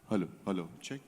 Hello, hello, check.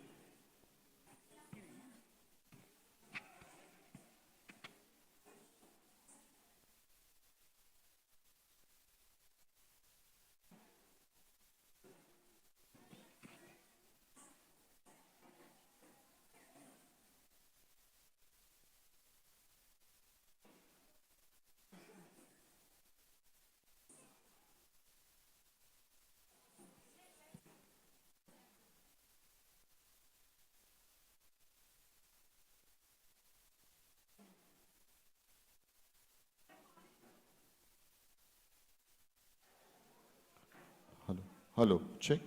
Hello, hello, check.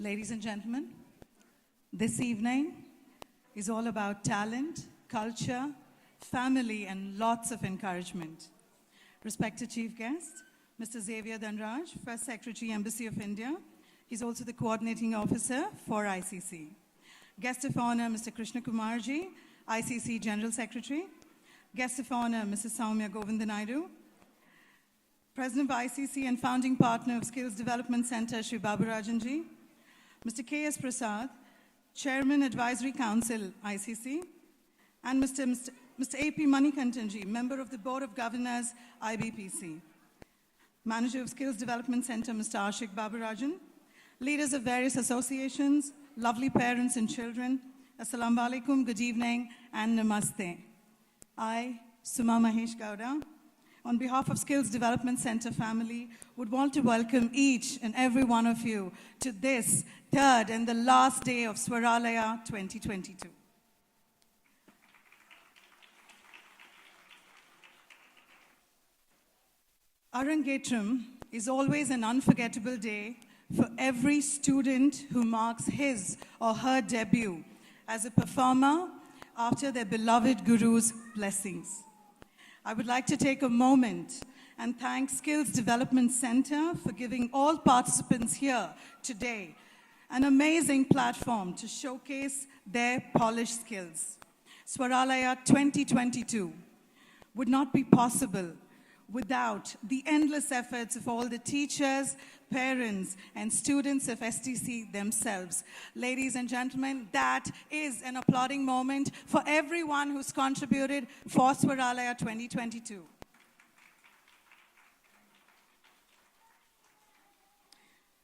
Ladies and gentlemen, this evening is all about talent, culture, family, and lots of encouragement. Respected Chief Guest, Mr. Xavier Dhanraj, First Secretary, Embassy of India. He's also the Coordinating Officer for ICC. Guest of Honor, Mr. Krishna Kumarji, ICC General Secretary. Guest of Honor, Mrs. Soumya Govindanaidu. President of ICC and founding partner of Skills Development Center, Shri Baburajanji, Mr. K.S. Prasad, Chairman Advisory Council, ICC, and Mr. A.P. Manikantanji, Member of the Board of Governors, IBPC, Manager of Skills Development Center, Mr. Ashik Baburajan, leaders of various associations, lovely parents and children, Assalamu alaikum, good evening, and namaste. I, Suma Mahesh Gowda, on behalf of Skills Development Center family, would want to welcome each and every one of you to this third and the last day of Swaralaya 2022. Arangetram is always an unforgettable day for every student who marks his or her debut as a performer after their beloved Guru's blessings. I would like to take a moment and thank Skills Development Center for giving all participants here today an amazing platform to showcase their polished skills. Swaralaya 2022 would not be possible without the endless efforts of all the teachers, parents, and students of STC themselves. Ladies and gentlemen, that is an applauding moment for everyone who's contributed for Swaralaya 2022.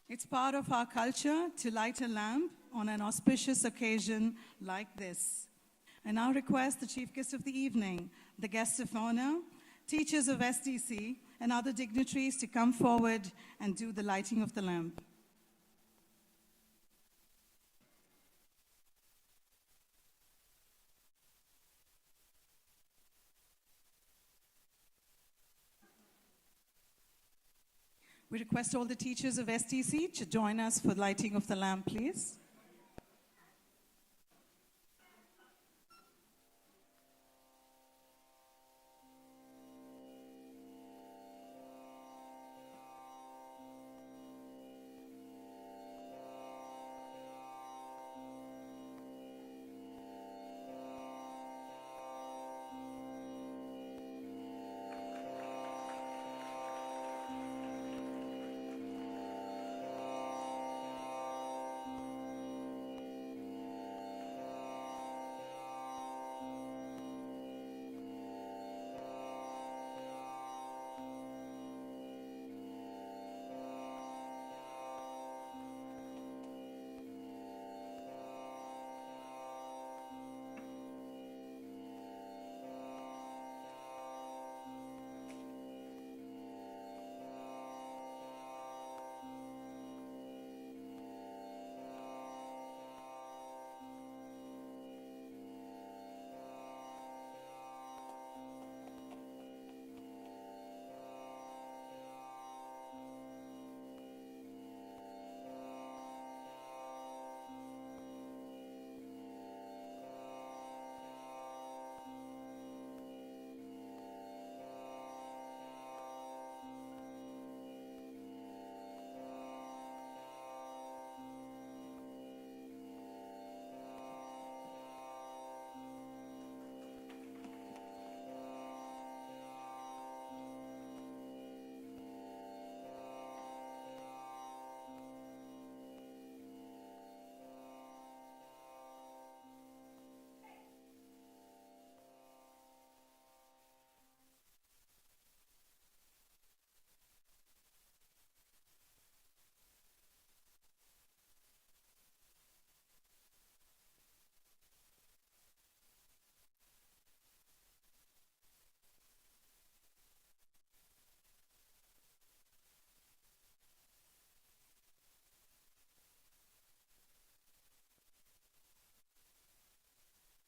It's part of our culture to light a lamp on an auspicious occasion like this. I now request the chief guest of the evening, the guests of honor, teachers of STC, and other dignitaries to come forward and do the lighting of the lamp. We request all the teachers of STC to join us for lighting of the lamp, please.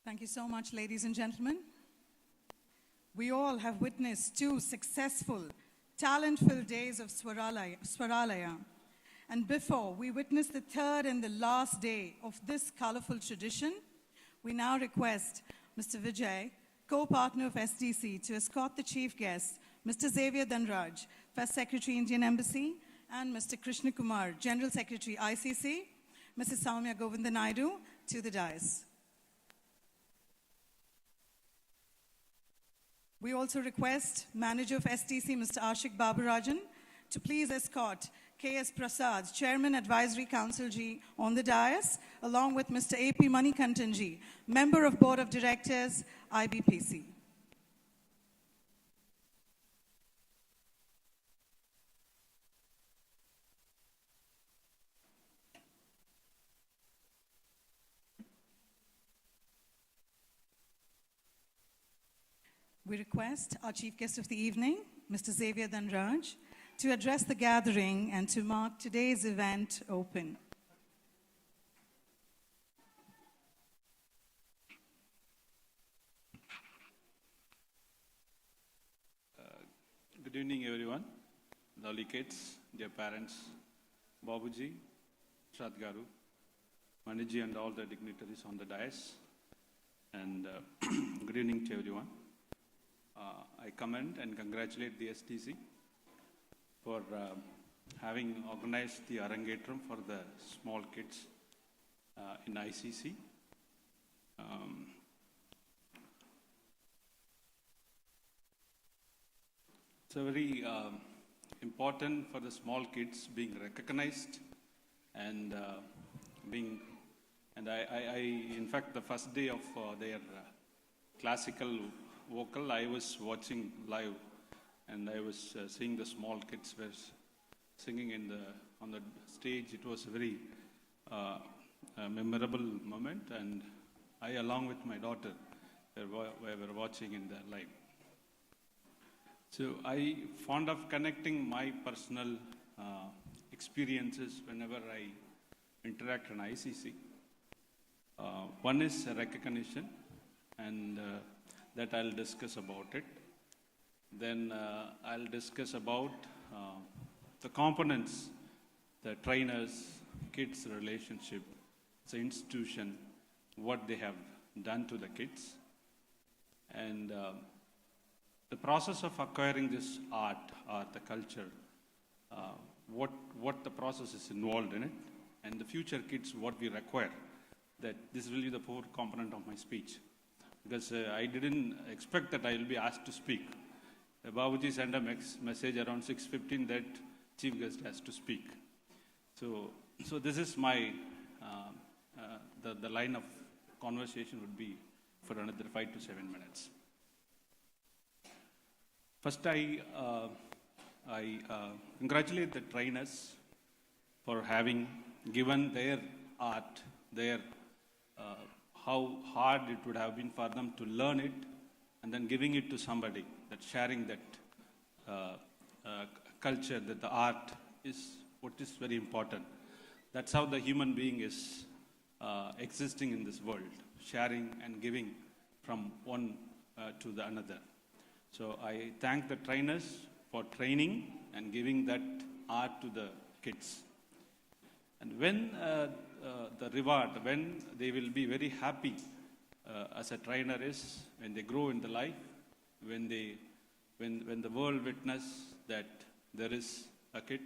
Thank you so much, ladies and gentlemen. We all have witnessed 2 successful, talent-filled days of Swaralaya. And before we witness the third and the last day of this colorful tradition, we now request Mr. Vijay, co-partner of SDC, to escort the chief guest, Mr. Xavier Dhanraj, First Secretary, Indian Embassy, and Mr. Krishna Kumar, General Secretary, ICC, Mrs. Soumya Govindanaidu, to the dais. We also request Manager of STC, Mr. Ashik Babarajan, to please escort K.S. Prasad, Chairman Advisory Council G, on the dais, along with Mr. A.P. Manikantan Ji, Member of Board of Directors, IBPC. We request our chief guest of the evening, Mr. Xavier Dhanraj, to address the gathering and to mark today's event open. Good evening, everyone. Lovely kids, dear parents, Babuji, Shad Garu, Maniji, and all the dignitaries on the dais. And good evening to everyone. I commend and congratulate the STC for having organized the Arangetram for the small kids in ICC. It's a very important for the small kids being recognized and in fact, the first day of their classical vocal, I was watching live, and I was seeing the small kids were singing on the stage. It was a very memorable moment, and I, along with my daughter, were watching in the live. So I fond of connecting my personal experiences whenever I interact in ICC. One is recognition, and that I'll discuss about it. Then I'll discuss about the components, the trainers, kids relationship, the institution, what they have done to the kids, and the process of acquiring this art or the culture, what the process is involved in it, and the future kids, what we require. That this will be the fourth component of my speech. Because I didn't expect that I will be asked to speak. Babuji sent a message around 6:15 that chief guest has to speak. So this is my, the line of conversation would be for another 5 to 7 minutes. First, I congratulate the trainers for having given their art, their how hard it would have been for them to learn it and then giving it to somebody, that sharing that culture, that the art is what is very important. That's how the human being is existing in this world, sharing and giving from one to the another. So I thank the trainers for training and giving that art to the kids. And when the reward, when they will be very happy as a trainer is, when they grow in the life, when the world witness that there is a kid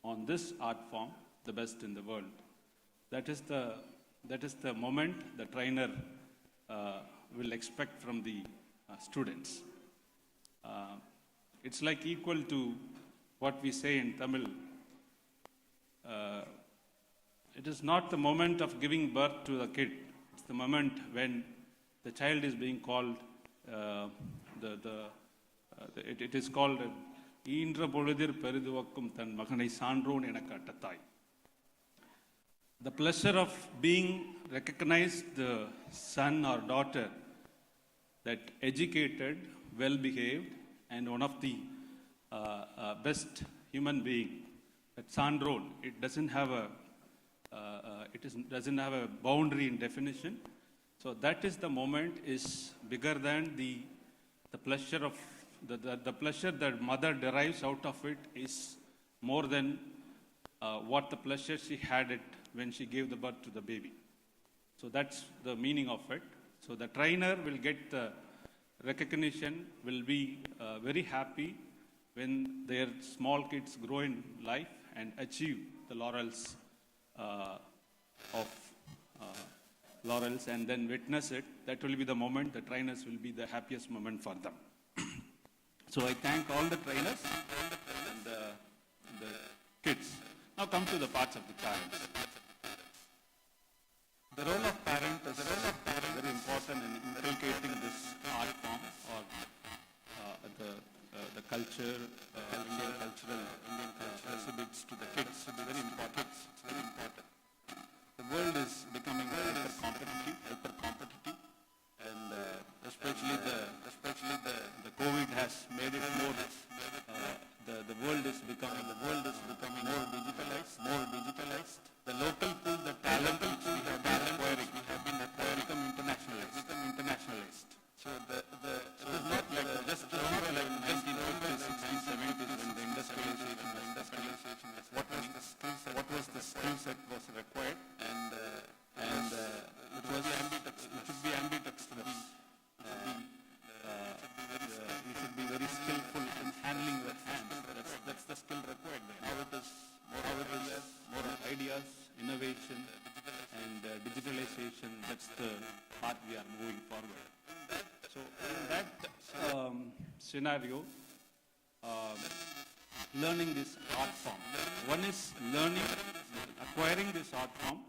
on this art form, the best in the world. That is the moment the trainer will expect from the students. It's like equal to what we say in Tamil. It is not the moment of giving birth to the kid. It's the moment when the child is being called, it is called, ஈன்ற பொழுதிற் பெரிதுவக்கும் தன் மகனை சான்றோன் என காட்டத்தாய். The pleasure of being recognized, the son or daughter that educated, well-behaved, and one of the best human being, that Sandron, it doesn't have a doesn't have a boundary in definition. So that is the moment is bigger than the pleasure of the pleasure that mother derives out of it is more than what the pleasure she had it when she gave the birth to the baby. So that's the meaning of it. So the trainer will get the recognition, will be very happy when their small kids grow in life and achieve the laurels and then witness it. That will be the moment, the trainers will be the happiest moment for them. So I thank all the trainers and the kids. Now come to the parts of the parents. The role of parent is very important in inculcating this art form or the culture, Indian cultural exhibits to the kids. It's very important. It's very important. The world is becoming hyper competitive, and especially the COVID has made it more. The world is becoming more digitalized. The local pool, the talent which we have been acquiring, become internationalized. So it is not like just remember like 1950s, 60s, 70s when the industrialization was happening. What was the skill set was required, and it should be ambidextrous. You should be very skillful in handling your hands. That's the skill required there. Now it is more ideas, innovation, and digitalization. That's the path we are moving forward. So in that scenario, learning this art form. One is acquiring this art form,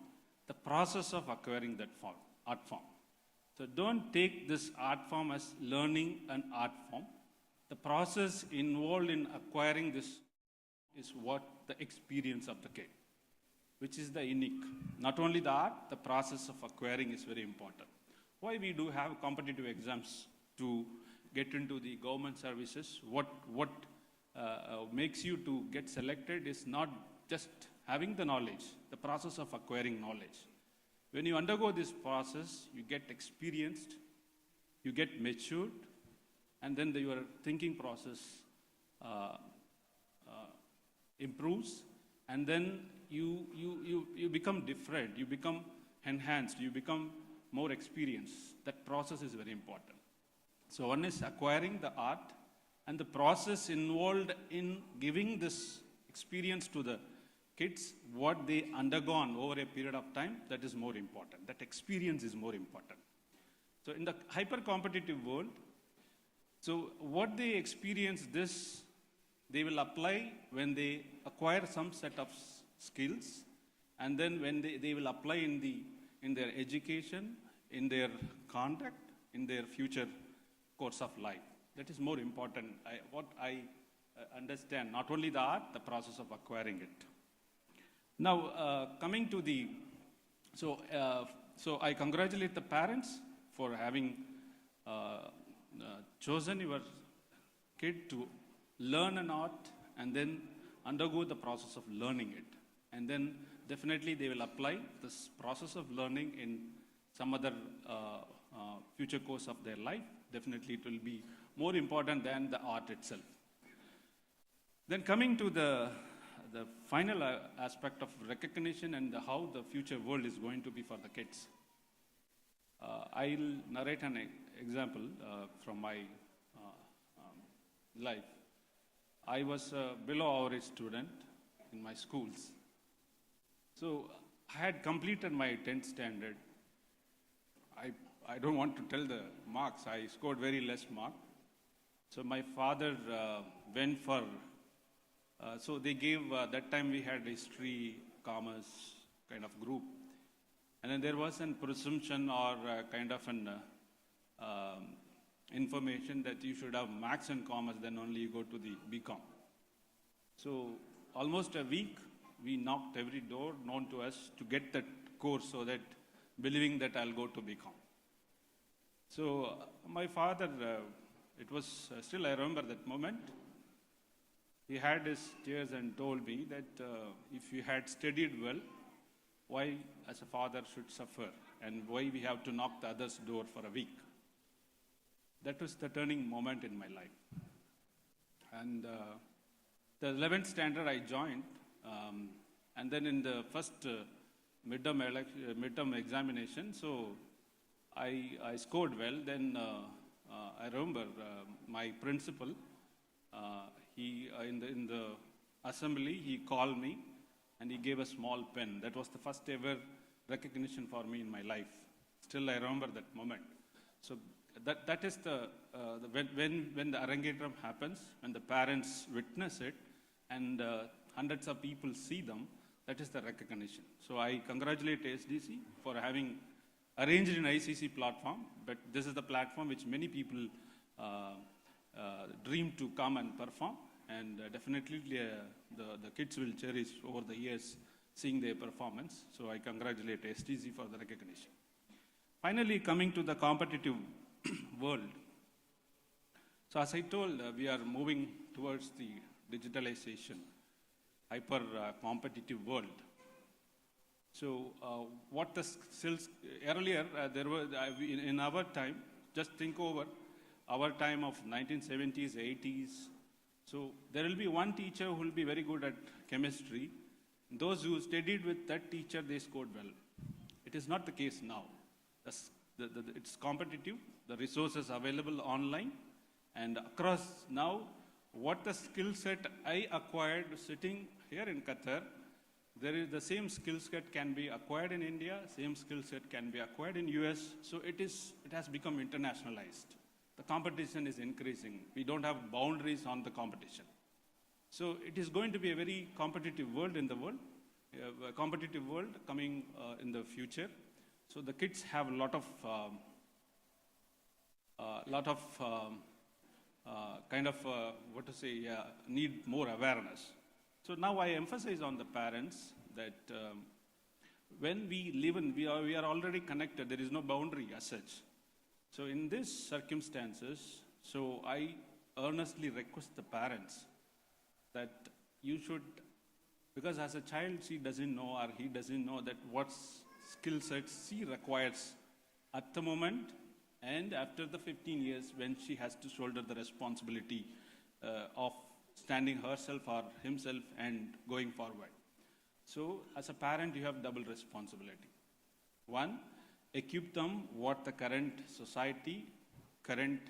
the process of acquiring that art form. So don't take this art form as learning an art form. The process involved in acquiring this is what the experience of the kid, which is the unique. Not only the art, the process of acquiring is very important. Why we do have competitive exams to get into the government services? What makes you to get selected is not just having the knowledge, the process of acquiring knowledge. When you undergo this process, you get experienced, you get matured, and then your thinking process improves, and then you become different, you become enhanced, you become more experienced. That process is very important. So one is acquiring the art, and the process involved in giving this experience to the kids, what they undergone over a period of time, that is more important. That experience is more important. So in the hyper-competitive world, so what they experience this, they will apply when they acquire some set of skills, and then when they will apply in their education, in their conduct, in their future course of life. That is more important. What I understand, not only the art, the process of acquiring it. Now, coming to so I congratulate the parents for having chosen your kid to learn an art and then undergo the process of learning it. And then definitely they will apply this process of learning in some other future course of their life. Definitely it will be more important than the art itself. Then coming to the final aspect of recognition and how the future world is going to be for the kids. I'll narrate an example from my life. I was a below average student in my schools. So I had completed my 10th standard. I don't want to tell the marks. I scored very less mark. So my father went for, so they gave, that time we had history, commerce kind of group. And then there was a presumption or kind of an information that you should have maths and commerce, then only you go to the BCom. So almost a week, we knocked every door known to us to get that course so that, believing that I'll go to BCom. So my father, it was still I remember that moment. He had his tears and told me that if you had studied well, why as a father should suffer and why we have to knock the other's door for a week. That was the turning moment in my life. And the 11th standard I joined, and then in the first midterm examination, so I scored well. Then I remember my principal, he in the assembly, he called me and he gave a small pen. That was the first ever recognition for me in my life. Still I remember that moment. So that is when the Arangetram happens, when the parents witness it, and hundreds of people see them, that is the recognition. So I congratulate SDC for having arranged an ICC platform, but this is the platform which many people dream to come and perform, and definitely the kids will cherish over the years seeing their performance. So I congratulate SDC for the recognition. Finally, coming to the competitive world. So as I told, we are moving towards the digitalization, hyper competitive world. So what the skills, earlier there were, in our time, just think over our time of 1970s, 80s. So there will be one teacher who will be very good at chemistry. Those who studied with that teacher, they scored well. It is not the case now. It's competitive, the resources available online, and across now, what the skill set I acquired sitting here in Qatar, there is the same skill set can be acquired in India, same skill set can be acquired in US, so it has become internationalized. The competition is increasing. We don't have boundaries on the competition. So it is going to be a very competitive world in the world, a competitive world coming in the future. So the kids have a lot of need more awareness. So now I emphasize on the parents that when we live in, we are already connected. There is no boundary as such. So in these circumstances, so I earnestly request the parents that you should, because as a child she doesn't know or he doesn't know that what skill sets she requires at the moment and after the 15 years when she has to shoulder the responsibility of standing herself or himself and going forward. So as a parent, you have double responsibility. One, equip them what the current society, current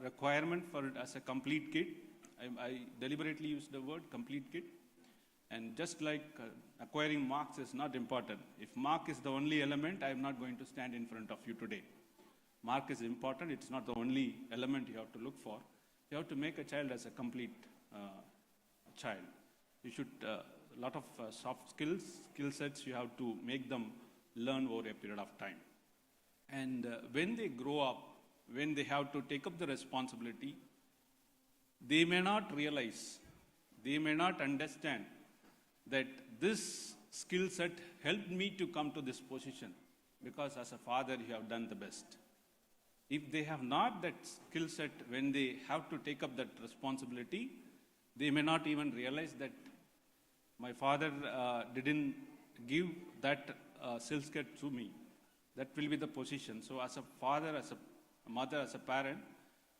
requirement for it as a complete kid. I deliberately use the word complete kid. And just like acquiring marks is not important. If mark is the only element, I am not going to stand in front of you today. Mark is important. It's not the only element you have to look for. You have to make a child as a complete child. You should, a lot of soft skills, skill sets, you have to make them learn over a period of time. And when they grow up, when they have to take up the responsibility, they may not realize, they may not understand that this skill set helped me to come to this position because as a father you have done the best. If they have not that skill set when they have to take up that responsibility, they may not even realize that my father didn't give that skill set to me. That will be the position. So as a father, as a mother, as a parent,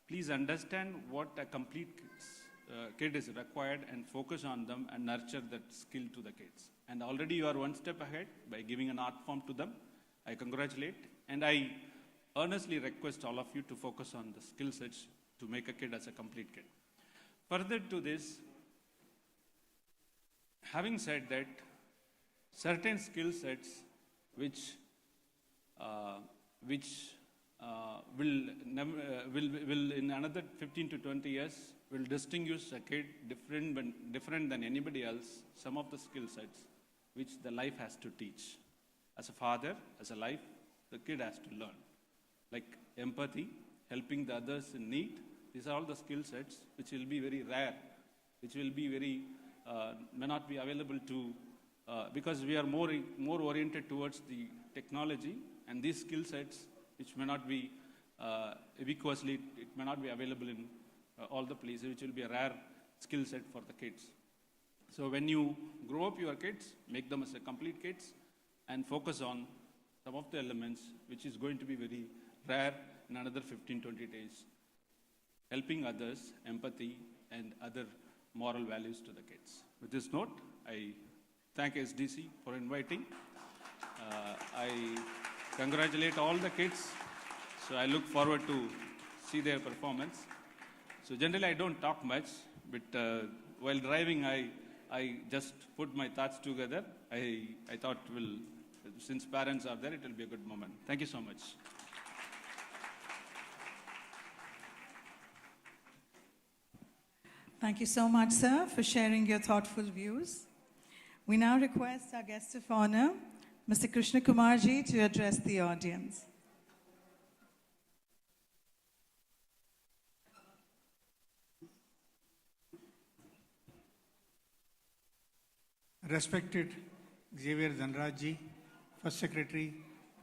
please understand what a complete kid is required and focus on them and nurture that skill to the kids. And already you are one step ahead by giving an art form to them. I congratulate and I earnestly request all of you to focus on the skill sets to make a kid as a complete kid. Further to this, having said that, certain skill sets which will in another 15 to 20 years will distinguish a kid different than anybody else, some of the skill sets which the life has to teach. As a father, as a life, the kid has to learn. Like empathy, helping the others in need, these are all the skill sets which will be very rare, which will be very, may not be available to, because we are more oriented towards the technology and these skill sets which may not be ubiquitously, it may not be available in all the places, which will be a rare skill set for the kids. So when you grow up your kids, make them as a complete kids and focus on some of the elements which is going to be very rare in another 15, 20 days. Helping others, empathy, and other moral values to the kids. With this note, I thank SDC for inviting. I congratulate all the kids. So I look forward to see their performance. So generally I don't talk much, but while driving I just put my thoughts together. I thought, well, since parents are there, it will be a good moment. Thank you so much. Thank you so much, sir, for sharing your thoughtful views. We now request our guest of honor, Mr. Krishna Kumarji, to address the audience. Respected Xavier Dhanraj, First Secretary,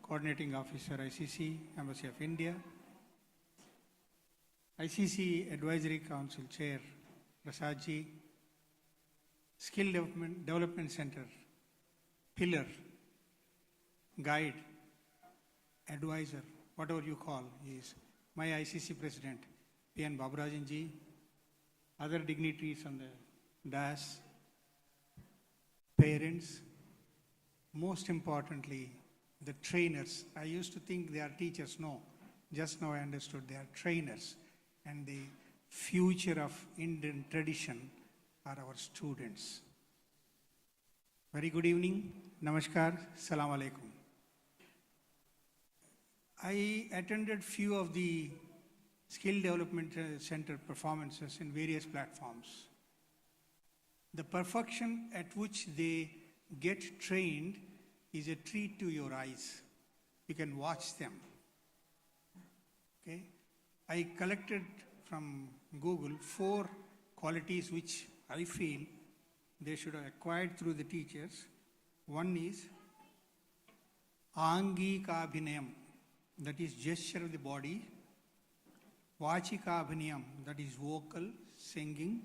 Coordinating Officer, ICC, Embassy of India, ICC Advisory Council Chair, Prasad ji, Skill Development Center, pillar, guide, advisor, whatever you call, he is my ICC President, P.N. Babarajan ji, other dignitaries on the dais, parents, most importantly, the trainers. I used to think they are teachers. No, just now I understood they are trainers. And the future of Indian tradition are our students. Very good evening. Namaskar. Salam alaikum. I attended few of the Skill Development Center performances in various platforms. The perfection at which they get trained is a treat to your eyes. You can watch them. Okay? I collected from Google 4 qualities which I feel they should have acquired through the teachers. One is Angika Abhinayam, that is gesture of the body. Vachika Abhinayam, that is vocal, singing.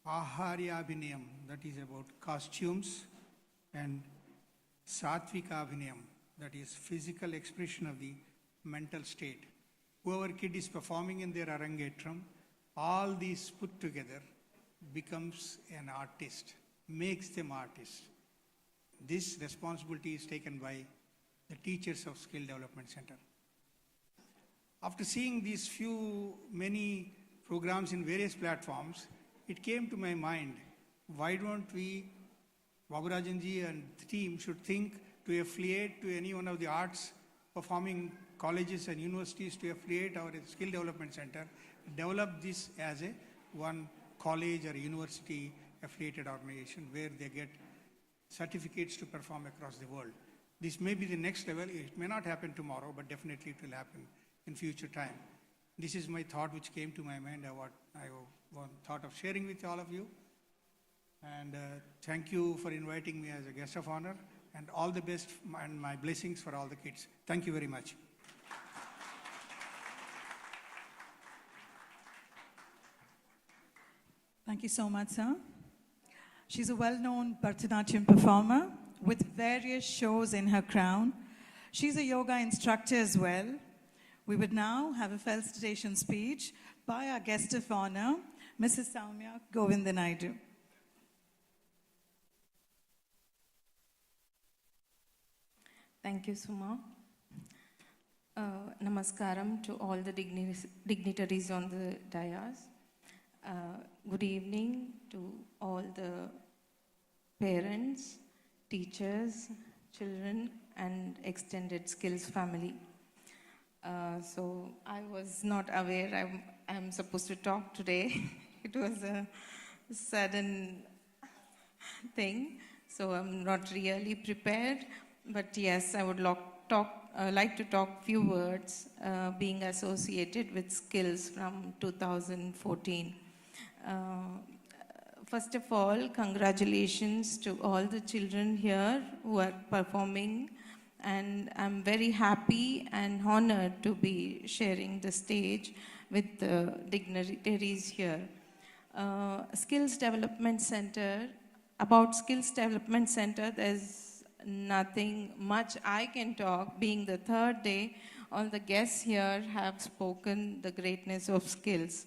Aharya Abhinayam, that is about costumes. And Satvika Abhinayam, that is physical expression of the mental state. Whoever kid is performing in their Arangetram, all these put together becomes an artist, makes them artists. This responsibility is taken by the teachers of Skill Development Center. After seeing these many programs in various platforms, it came to my mind, why don't we, Babarajanji and the team should think to affiliate to any one of the arts performing colleges and universities to affiliate our Skill Development Center, develop this as a one college or university affiliated organization where they get certificates to perform across the world. This may be the next level. It may not happen tomorrow, but definitely it will happen in future time. This is my thought which came to my mind, what I thought of sharing with all of you. And thank you for inviting me as a guest of honor, and all the best and my blessings for all the kids. Thank you very much. Thank you so much, sir. She's a well-known Bharatanatyam performer with various shows in her crown. She's a yoga instructor as well. We would now have a felicitation speech by our guest of honor, Mrs. Soumya Govindanaidu. Thank you, Suma. Namaskaram to all the dignitaries on the dais. Good evening to all the parents, teachers, children, and extended skills family. So I was not aware I'm supposed to talk today. It was a sudden thing, so I'm not really prepared. But yes, I would like to talk few words being associated with skills from 2014. First of all, congratulations to all the children here who are performing, and I'm very happy and honored to be sharing the stage with the dignitaries here. Skills Development Center, about Skills Development Center, there's nothing much I can talk. Being the third day, all the guests here have spoken the greatness of skills.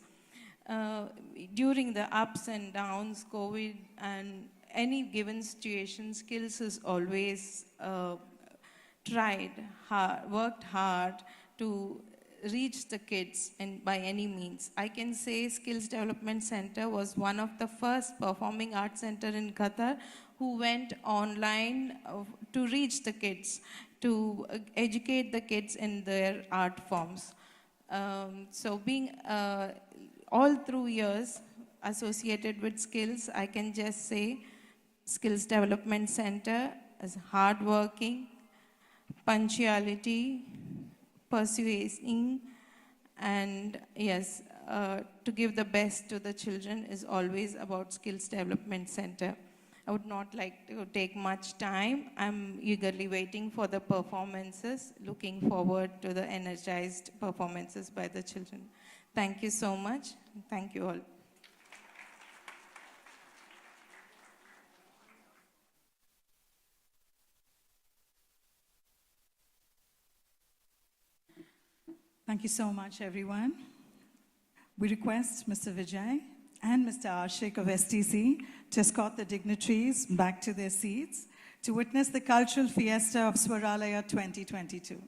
During the ups and downs, COVID, and any given situation, skills is always worked hard to reach the kids and by any means. I can say Skills Development Center was one of the first performing arts center in Qatar who went online to reach the kids, to educate the kids in their art forms. So being all through years, associated with skills, I can just say Skills Development Center is hardworking, punctuality, persuading, and yes, to give the best to the children is always about Skills Development Center. I would not like to take much time. I'm eagerly waiting for the performances, looking forward to the energized performances by the children. Thank you so much. Thank you all. Thank you so much, everyone. We request Mr. Vijay and Mr. Ashik of STC to escort the dignitaries back to their seats to witness the cultural fiesta of Swaralaya 2022.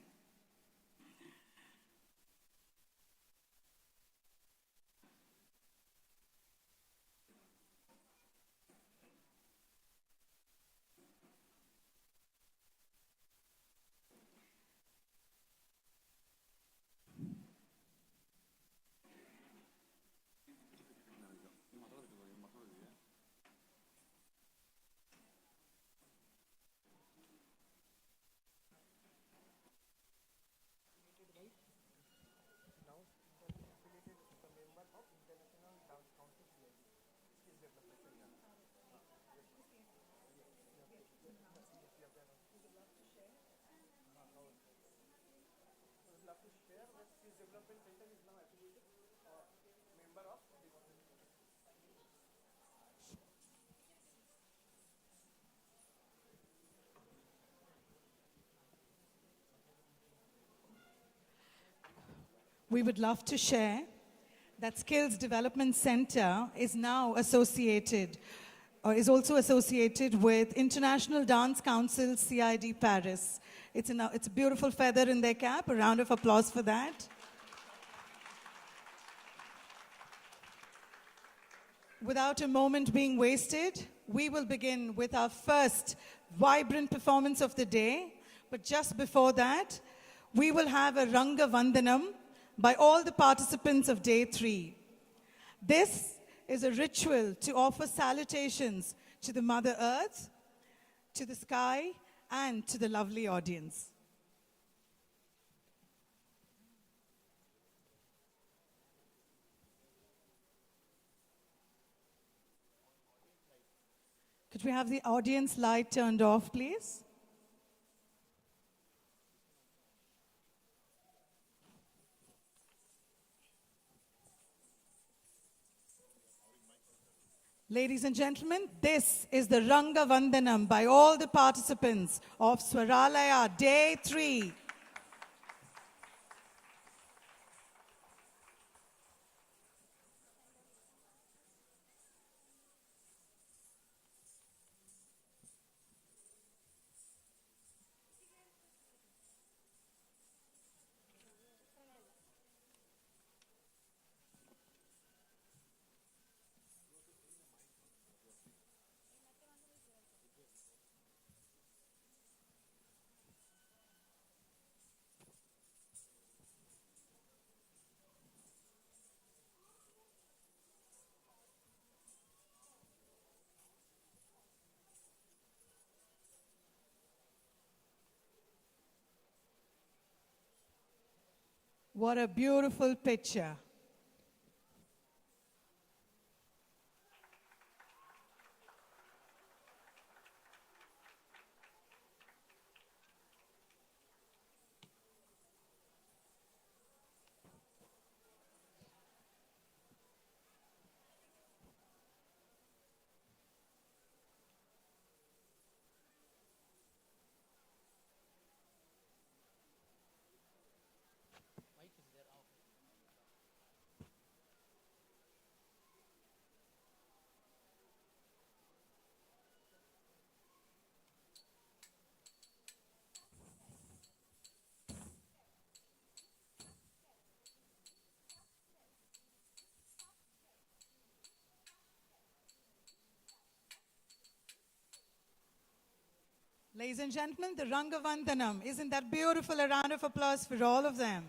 We would love to share that Skills Development Center is now associated, or is also associated with International Dance Council CID Paris. It's a beautiful feather in their cap. A round of applause for that. Without a moment being wasted, we will begin with our first vibrant performance of the day. But just before that, we will have a Ranga Vandanam by all the participants of day 3. This is a ritual to offer salutations to the Mother Earth, to the sky, and to the lovely audience. Could we have the audience light turned off, please? Ladies and gentlemen, this is the Ranga Vandanam by all the participants of Swaralaya Day 3. What a beautiful picture. Ladies and gentlemen, the Ranga Vandanam. Isn't that beautiful? A round of applause for all of them.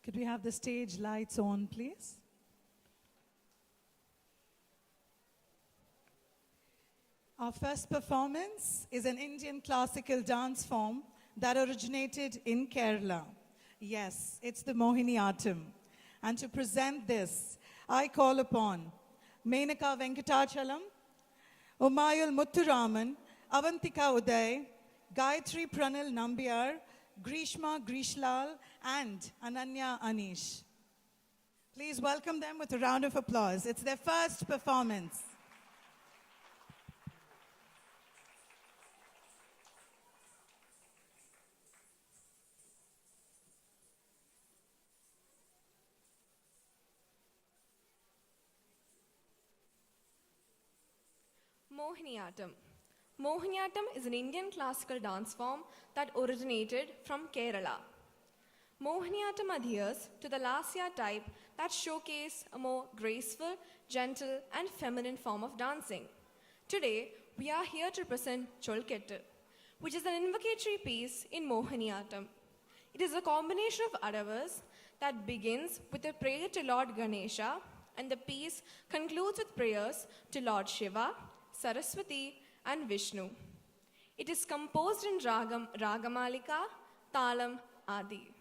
Could we have the stage lights on, please? Our first performance is an Indian classical dance form that originated in Kerala. Yes, it's the Mohiniyattam. And to present this, I call upon Menaka Venkatachalam, Umayul Muthuraman, Avantika Uday, Gayatri Pranil Nambiar, Grishma Grishlal, and Ananya Anish. Please welcome them with a round of applause. It's their first performance. Mohiniyattam. Mohiniyattam is an Indian classical dance form that originated from Kerala. Mohiniyattam adheres to the Lasya type that showcase a more graceful, gentle, and feminine form of dancing. Today, we are here to present Cholkettu, which is an invocatory piece in Mohiniyattam. It is a combination of adavas that begins with a prayer to Lord Ganesha, and the piece concludes with prayers to Lord Shiva, Saraswati, and Vishnu. It is composed in Ragamalika, Talam, Adi.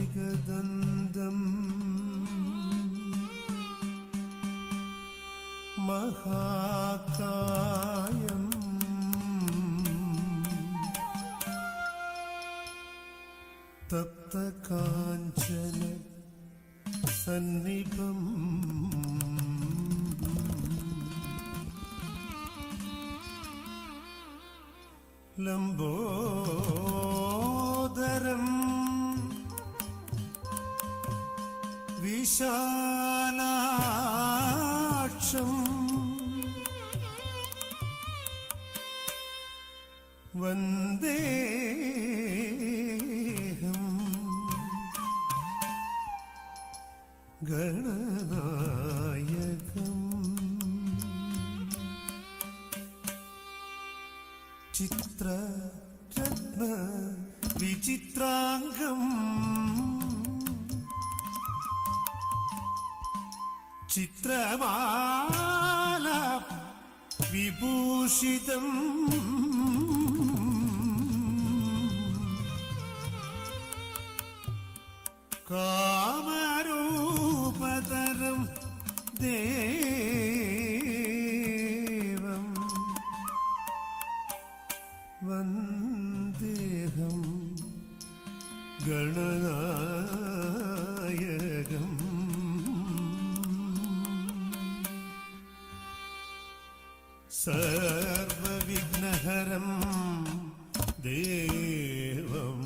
एकदन्दं महाकायं तप्तकाञ्चन सन्निभं लम्बोदरम् विशालाक्षम् वन्देऽहं गणनायकम् चित्ररत्न विचित्राङ्गम् चित्रमाला विभूषितम् कामरूपतरं देवम् वन्देऽहं गणनायकम् सर्वविघ्नहरं देवम्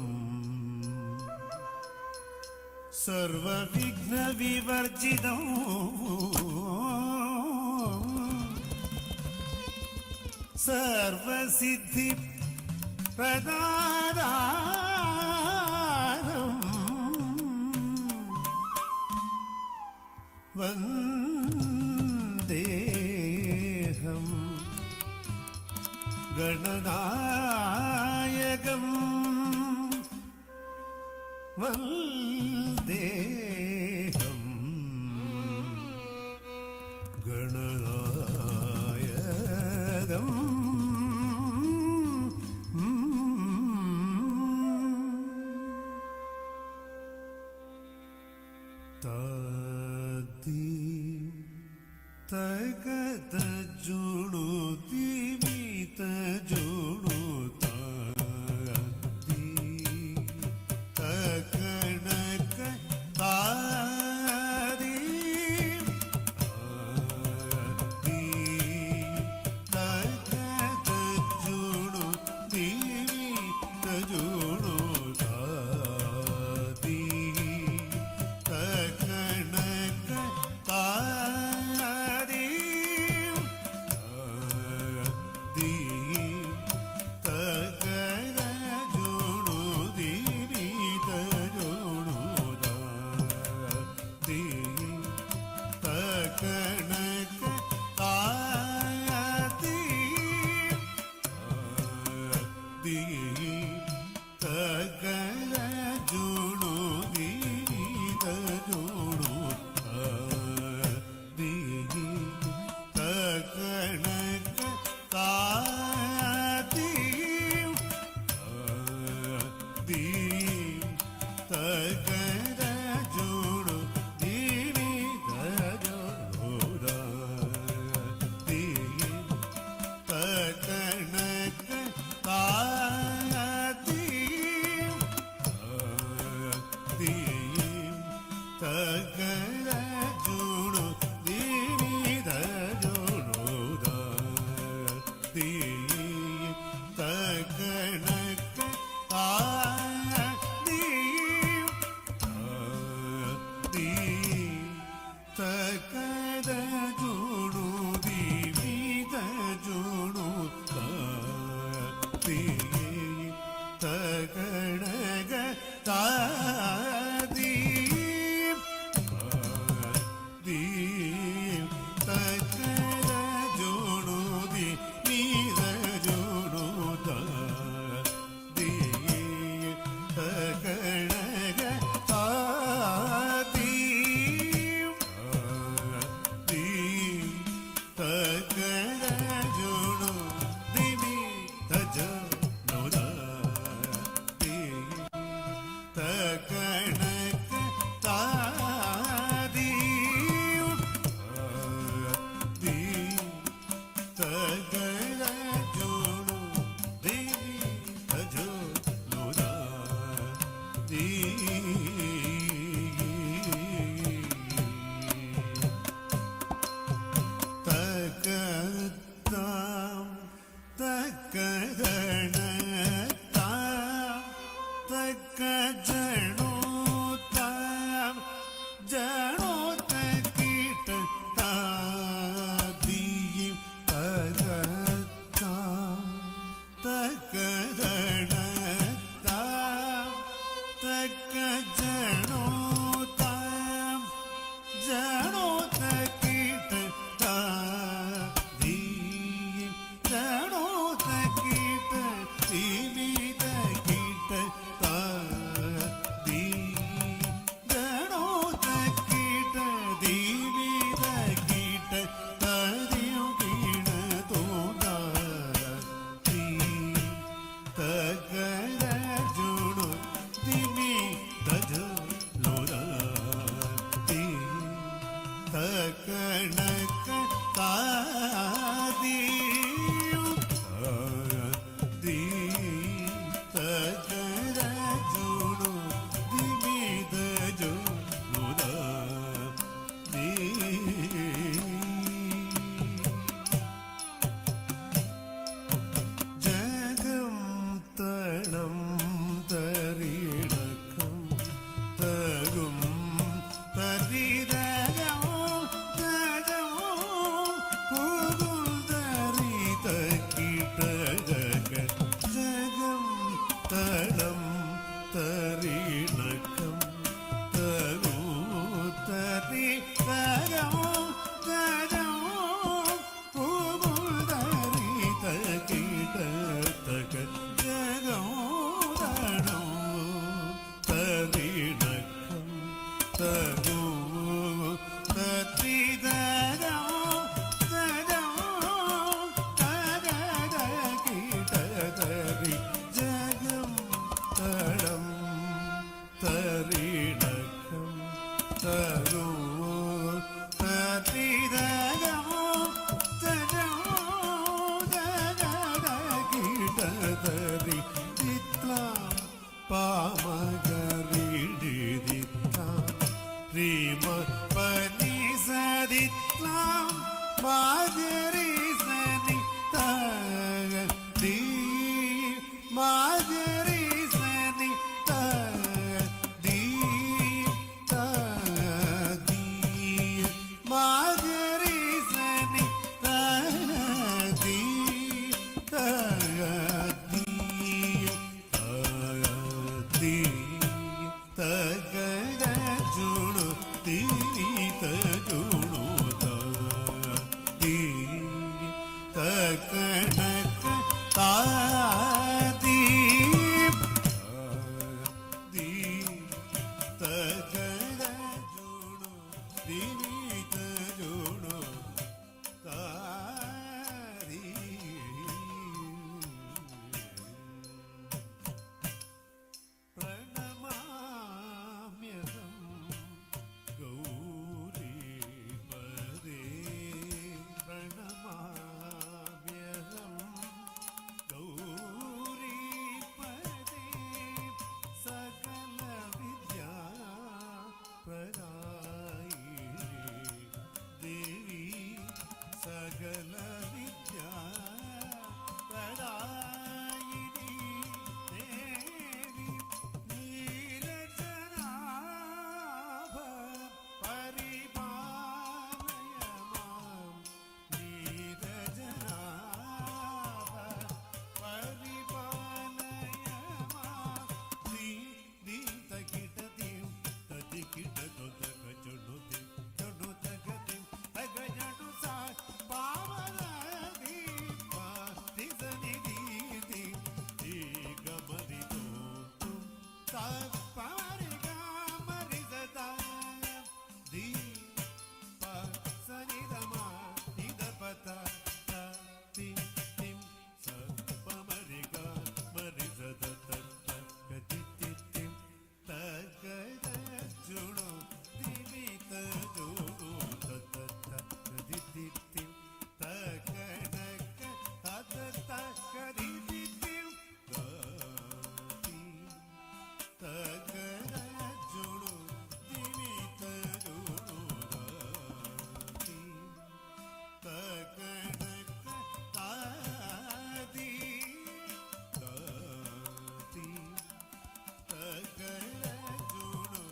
सर्वविघ्नविवर्जितम् സർവസിദ്ധി പ്രദാതാരം വന്ദേഹം ഗണനായകം വന്ദേഹം ഗണനായകം താതി തഗത ജുണു ദിവിത ജുണു താതി തകണക താതി ആതി തഗത ജുണു ദിവിത ജുണു താതി തകണക താതി ആതി തകര ജുണു ദിവിത ജുണു താതി തകണക താതി ആതി തകര ജുണു ദിവിത ജുണു താതി തകണക താതി ആതി തകര ജുണു ദിവിത ജുണു താതി തകണക താതി ആതി തകര ജുണു ദിവിത ജുണു താതി തകണക താതി ആതി തകര ജുണു ദിവിത ജുണു താതി തകണക താതി ആതി തകര ജുണു ദിവിത ജുണു താതി തകണക താതി ആതി തകര ജുണു ദിവിത ജുണു താതി തകണക താതി ആതി തകര ജുണു ദിവിത ജുണു താതി തകതാം തകരണതാം തകജണു താം ജണു തകിട താദിയും തകതാം തകരണതാം തകജണു താം ജണു തകിട താദിയും ജണു തകിട ദിവിത കിട താദി ജണു തകിട ദിവിത കിട താദിയും കിട തോതാതി തകര ജുണു ദിവിത ജുണു തരിണക്കം തരൂ തരി തരോ തരോ പൂമുതരി തകിട തക ജഗോ തണോ തരിണക്കം തരൂ തരി തരോ തരോ തക തകിട തരി ജഗം തടം തരിണക്കം തരൂ തരിതരോ തരോ തരി ചിത്രം പാമകരിടിദിത്രം ശ്രീമ പനി സദിത്രം മാജരി സനി തീ മാജരി സനി തീ മാജരി സനി തീ തഗട ജുണു തീ തഗുണു തീ തകണക താദീ ദീ തഗട ജുണു തീ തഗുണു താദീ പ്രണമാമ്യഹം ഗൗരീപദേ പ്രണമാമ്യഹം ഗൗരീപദേ സകല വിദ്യാ പ്രദായിനി ദേവി സകല വിദ്യാ പ്രദായിനി ദേവി നീരജനാഭ പരിപാലയമാം നീരജനാഭ പരിപാലയമാം ദീ ദീ തകിടതീം തതികിടതൊതക ചൊണ്ണുതീം ചൊണ്ണുതകതീം തകജടു സാ പാവനദീം പാതിസനിദീതീം ദീഗമരിതോതും തപ്പരിഗമരിസതാ ദീ സനിദമാ നിദപത തിം തിം സപമരിഗ മരിസദത കതിതിതിം തഗദ ജുണു ദിവിത ജുണു തത കതിതിതിം തഗദക തത കതിതിതിം ഗതി തഗദ ജുണു ദിവിത ജുണു ഗതി തഗദക താദീ ഗതി തഗദ ജുണു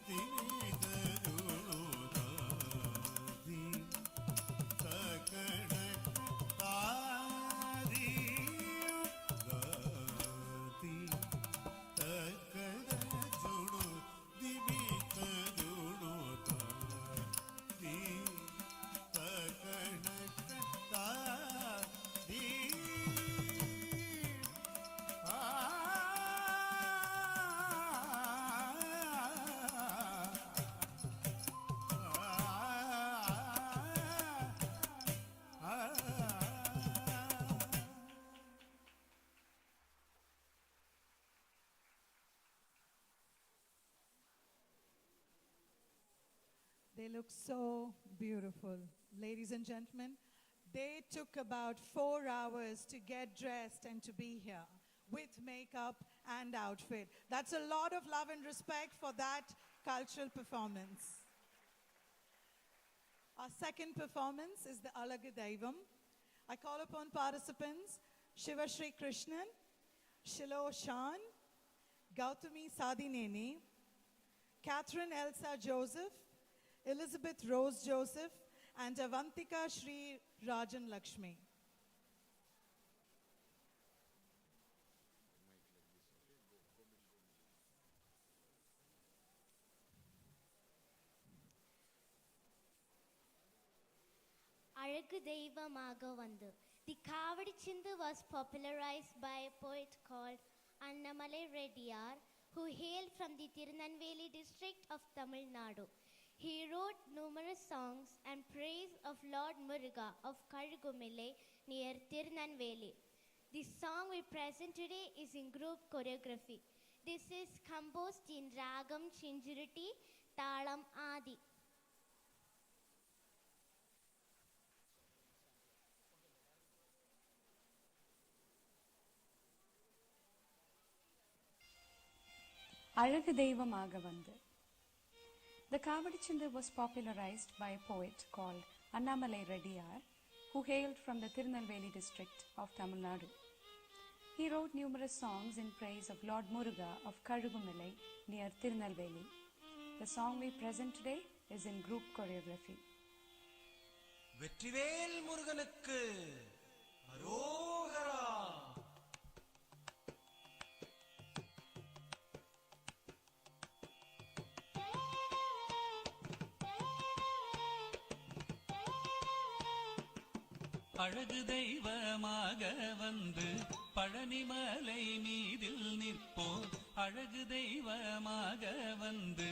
ദിവിത ജുണു ഗതി തഗദക താദീ ഗതി തഗദ ജുണു ദിവിത ജുണു ഗതി തഗദക താദീ They look so beautiful. Ladies and gentlemen, they took about 4 hours to get dressed and to be here with makeup and outfit. That's a lot of love and respect for that cultural performance. Our second performance is the Alagadaivam. I call upon participants Shiva Shri Krishnan, Shilo Shan, Gautami Sadineni, Catherine Elsa Joseph, Elizabeth Rose Joseph, and Avantika Shri Rajan Lakshmi. Azhagu Deivamaga Vandu. The Kavadi Chindu was popularized by a poet called Annamalai Reddiyar, who hailed from the Tirunelveli district of Tamil Nadu. He wrote numerous songs and praise of Lord Muruga of Karugumilai near Tirunelveli. The song we present today is in group choreography. This is composed in Ragam Chinjuruti, Talam Adi. அழகு தெய்வமாக வந்து. The Kavadichindu was popularized by a poet called Annamalai Reddiyar, who hailed from the Tirunelveli district of Tamil Nadu. He wrote numerous songs in praise of Lord Muruga of Karugumilai near Tirunelveli. The song we present today is in group choreography. Vetrivel முருகனுக்கு அரோகரா. அழகு தெய்வமாக வந்து பழனிமலை மீதில் நிற்போம். அழகு தெய்வமாக வந்து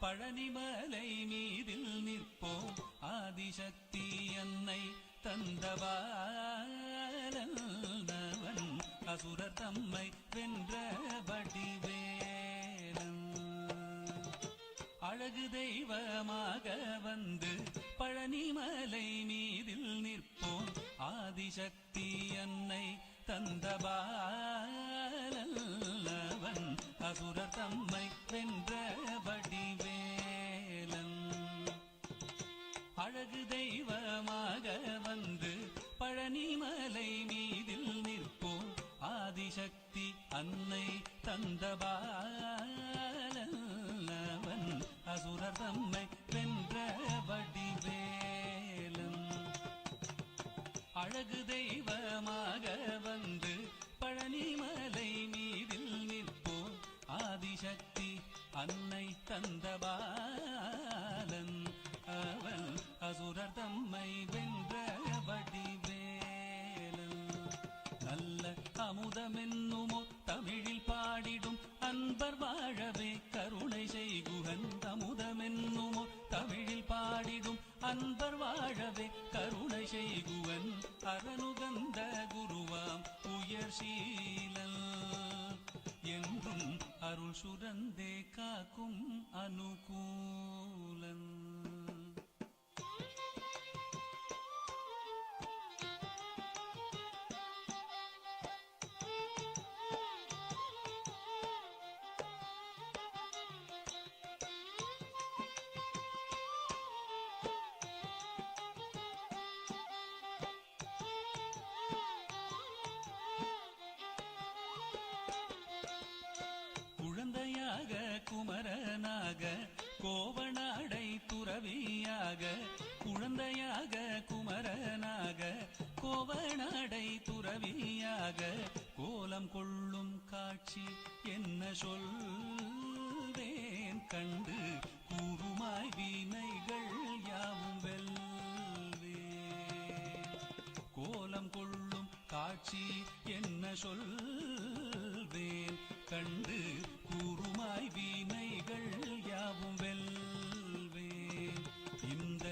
பழனிமலை மீதில் நிற்போம். ஆதிசக்தி அன்னை தந்தவாளவன் அசுரர் தம்மை வென்ற வடிவேலன். அழகு தெய்வமாக வந்து பழனிமலை மீதில் நிற்போம். ஆதிசக்தி அன்னை தந்தபாலவன் அசுரர் தம்மை வென்ற வடிவேலன். அழகு தெய்வமாக வந்து பழனிமலை மீதில் நிற்போம். ஆதிசக்தி அன்னை தந்தபாலவன் அசுரர் தம்மை வென்ற வடிவேலன். அழகு தெய்வமாக வந்து பழனிமலை மீதில் நிற்போம். ஆதிசக்தி அன்னை தந்தபாலன் அவன் அசுரர் தம்மை வென்ற வடிவேலன். நல்ல அமுதமென்னுமோ தமிழில் பாடிடும் அன்பர் வாழவே கருணை செய்குகன். அமுதமென்னுமோ தமிழில் பாடிடும் அன்பர் வாழவே கருணை செய்குவன். அரணுகந்த குருவாம் உயர் சீலல் என்றும் அருள் சுரந்தே காக்கும் அனுகூலன். குழந்தையாக குமரனாக கோவணாடை துறவியாக. குழந்தையாக குமரனாக கோவணாடை துறவியாக. கோலம் கொள்ளும் காட்சி என்ன சொல்வேன் கண்டு கூறுமாய் வினைகள் யாவும் வெல்வேன். கோலம் கொள்ளும் காட்சி என்ன சொல்வேன் கண்டு கூறுமாய் வினைகள் யாவும் வெல்வேன். இந்த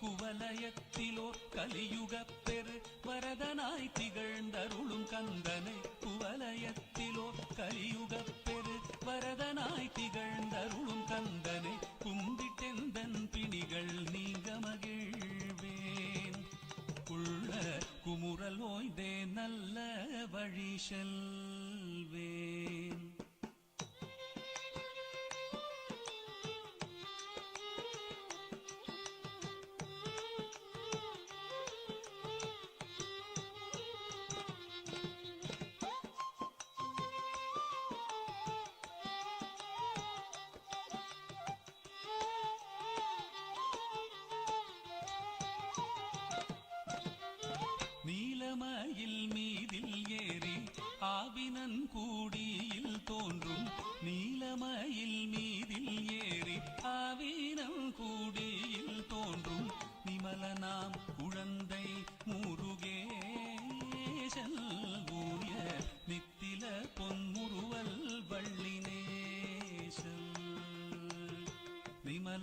குவலயத்திலோ கலியுகப் பெரு வரதனாய் திகழ்ந்தருளும் கந்தனை. குவலயத்திலோ கலியுகப் பெரு வரதனாய் திகழ்ந்தருளும் கந்தனை. கும்பிட்டெந்தன் பிணிகள் நீங்க மகிழ்வேன். உள்ள குமுறல் ஓய்ந்தே நல்ல வழி செல்வேன். நீலமயில் மீதில் ஏறி ஆவினன் கூடி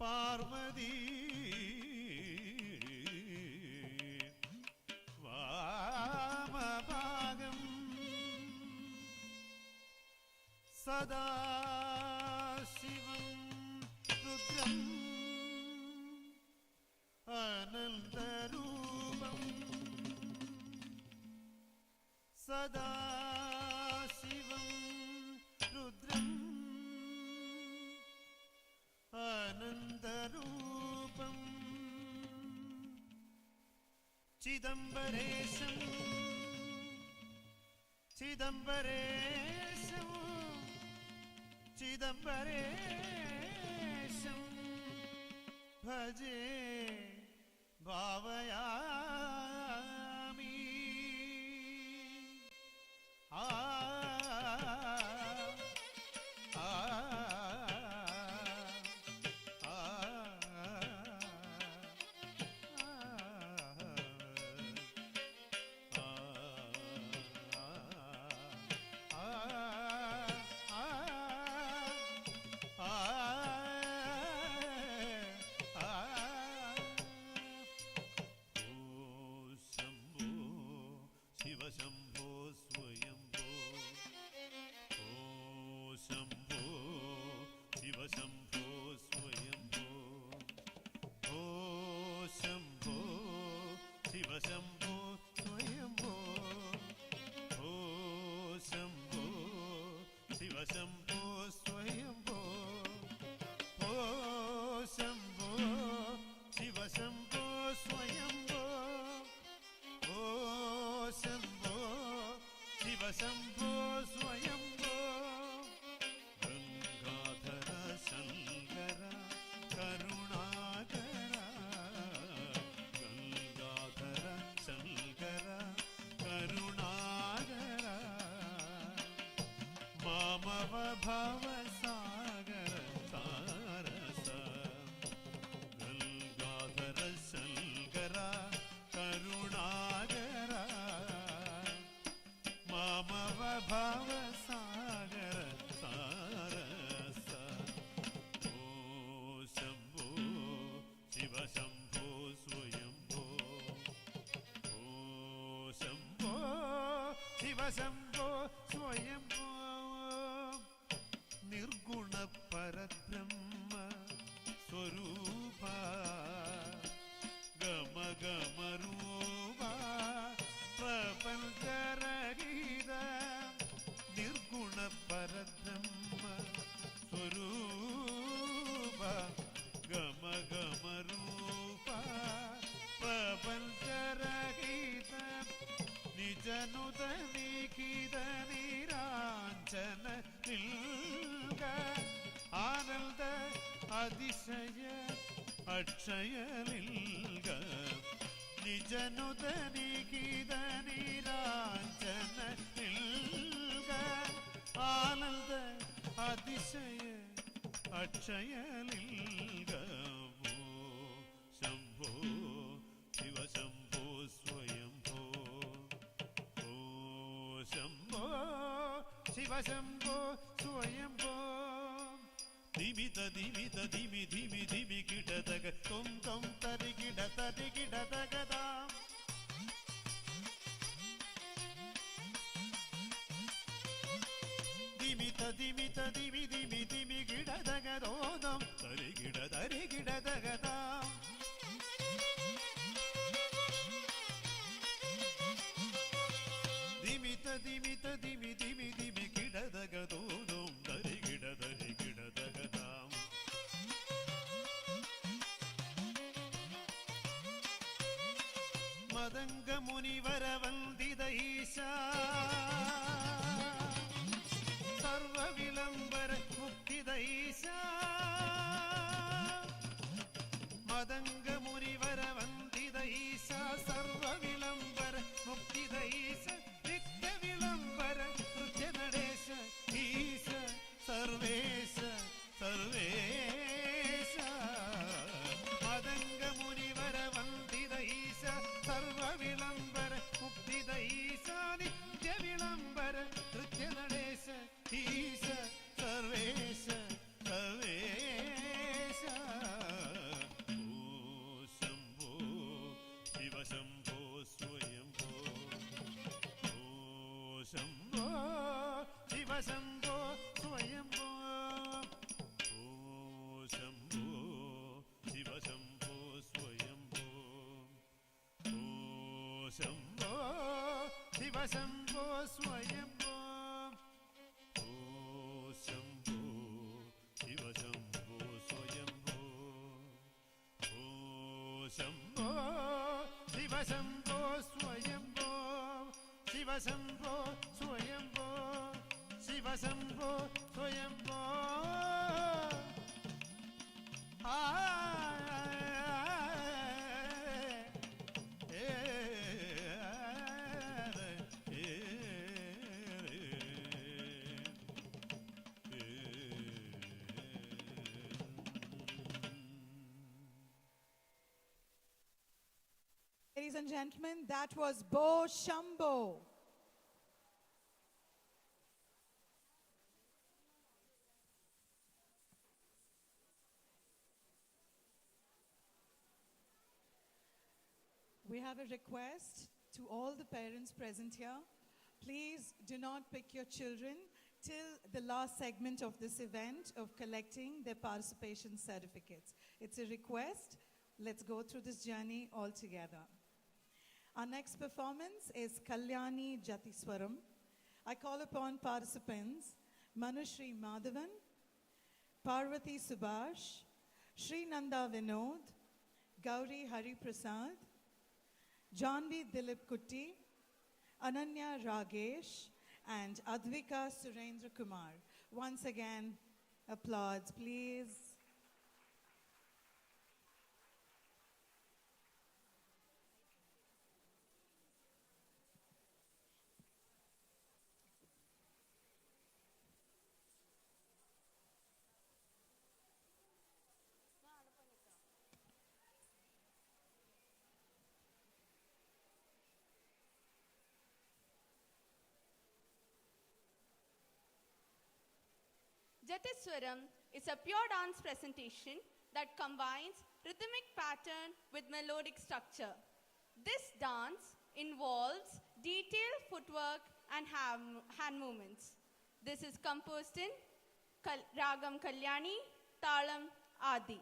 പാർവതി വാമഭാഗം സദാശിവം രുദ്രം അനന്തരൂപം സദാശിവം രുദ്രം അനന്തരൂപം ചിദംബരേശം ചിദംബരേശം ചിദംബരേശം ഭജേ ഭാവയാമി ആ ആ ശിവശംഭോ സ്വയംഭോ ഓ ശംഭോ ശിവശംഭോ സ്വയംഭോ ഓ ശംഭോ ശിവശംഭോ സ്വയംഭോ ഓ ശംഭോ ശിവശംഭോ സ്വയംഭോ ഓ ശംഭോ ശിവശംഭോ സ്വയംഭോ ഓ ശംഭോ ശിവശംഭോ സ്വയംഭോ ഗംഗാധര ശങ്കര കരുണാകര ഗംഗാധര ശങ്കര കരുണാകര മാമവ ഭവസാഗര താരസ ഗംഗാധര ശങ്കര കരുണാകര മാമവ ഭവസാഗര താരസ ഓ ശംഭോ ശിവശംഭോ സ്വയംഭോ ഓ ശംഭോ ശിവശംഭോ സ്വയംഭോ നിർഗുണ പരബ്രഹ്മ സ്വരൂപ ഗമ ഗമ രൂപ പ്രപഞ്ചരഹിത നിർഗുണ പരബ്രഹ്മ സ്വരൂപ ഗമ ഗമ രൂപ പ്രപഞ്ചരഹിത നിജനുത നിഖിത നിരാഞ്ജന നിൽക ആനന്ദ അതിശയ അക്ഷയലിൽക നിജനുത നിഖിത നിരാഞ്ജന നിൽക ആനന്ദ അതിശയ അക്ഷയലിൽക ഓ ശംഭോ ശിവശംഭോ സ്വയംഭോ ഓ ശംഭോ ശിവശംഭോ സ്വയംഭോ ദിമിത ദിമിത ധിമി ധിമി ധിമി കിടതക തൊം തൊം തരികിട തരികിടതകതാം ദിമിത ദിമിത ധിമി ധിമി ധിമി കിടതകതോദം തരികിട തരികിടതകതാം ദിമിത ദിമിത ധിമി ധിമി ധിമി കിടതകതോദം തരികിട തരികിടതകതാം മദംഗ മുനിവര വന്ദിത ഈശാ സർവവിളംബര മുക്തിദ ഈശാ മദംഗ മുനിവര വന്ദിത ഈശാ സർവവിളംബര മുക്തിദ ഈശ നിത്യവിളംബര നൃത്യനടേശ ഈശ സർവേശ സർവേശ മദംഗ മുനിവര വന്ദിത ഈശ സർവവിളംബര മുക്തിദ ഈശ നിത്യവിളംബര നൃത്യനടേശ ഈശ സർവേശ സർവേശ శంభో స్వయంభో ఓ శంభో శివ శంభో స్వయంభో ఓ శంభో శివ శంభో స్వయంభో ఓ శంభో శివ శంభో స్వయంభో ఓ Shambho Shiva Shambho స్వయంభో Shiva Shambho స్వయంభో Shiva Shambho స్వయంభో Ladies and gentlemen, that was Bo Shambho. We have a request to all the parents present here. Please do not pick your children till the last segment of this event of collecting their participation certificates. It's a request. Let's go through this journey all together. Our next performance is Kalyani Jatiswaram. I call upon participants Manushri Madhavan, Parvati Subhash, Sri Nanda Vinod, Gauri Hari Prasad, Janvi Dilip Kutti, Ananya Ragesh, and Advika Surendra Kumar. Once again, applause, please. Jatiswaram is a pure dance presentation that combines rhythmic pattern with melodic structure. This dance involves detailed footwork and hand movements. This is composed in Ragam Kalyani, Talam, Adi.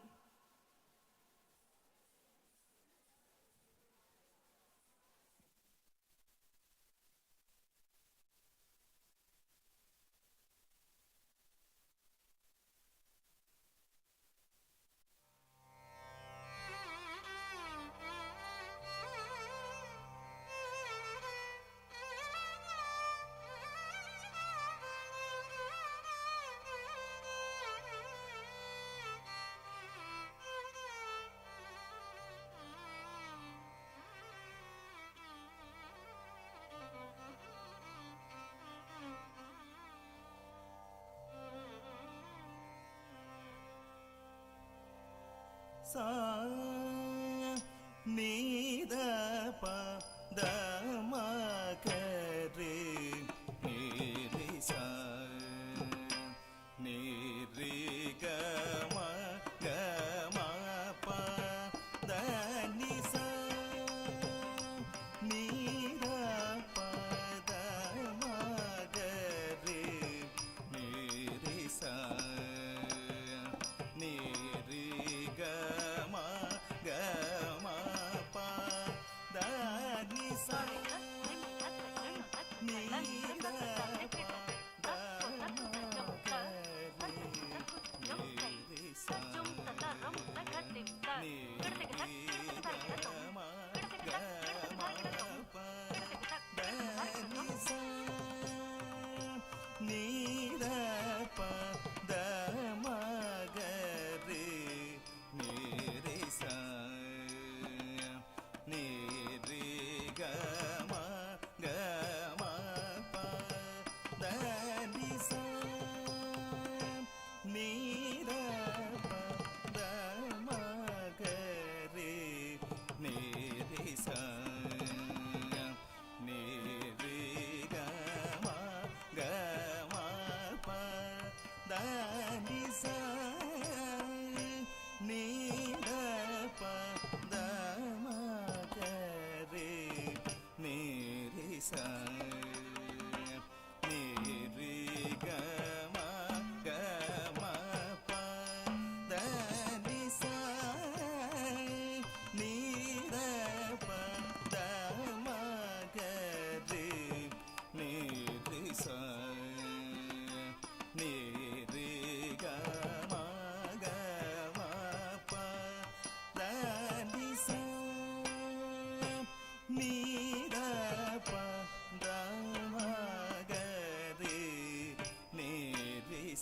sa ni da pa da ma ka re ni re sa ni re ga ma pa da ni sa ni da pa da ma ga re ni re sa ni re ga ma pa da ni sa ni da pa da ma ga re ni re sa ni da ma pa da ni sa ni da pa da ma ga re ni re sa ni re ga ma pa da ni sa ni da pa da ma ga re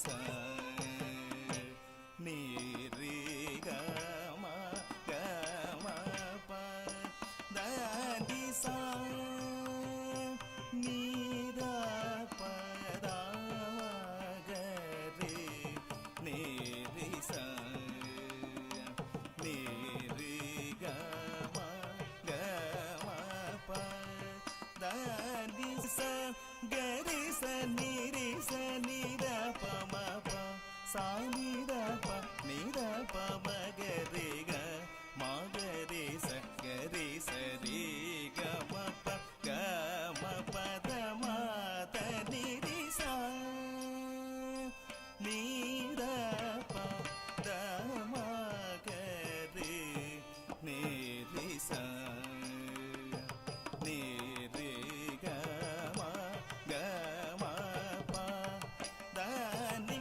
sa ni re ga ma pa da ni sa ni da pa da ga re ni re sa ni re ga ma pa da ni sa ga re sa ni re sa ni da pa ma pa sa ni da pa ni da pa ma ga re ga ma ga re sa re ga ma pa da ma ta ni re sa ni da pa da ma ga re ni re sa ni re ga ma pa da ni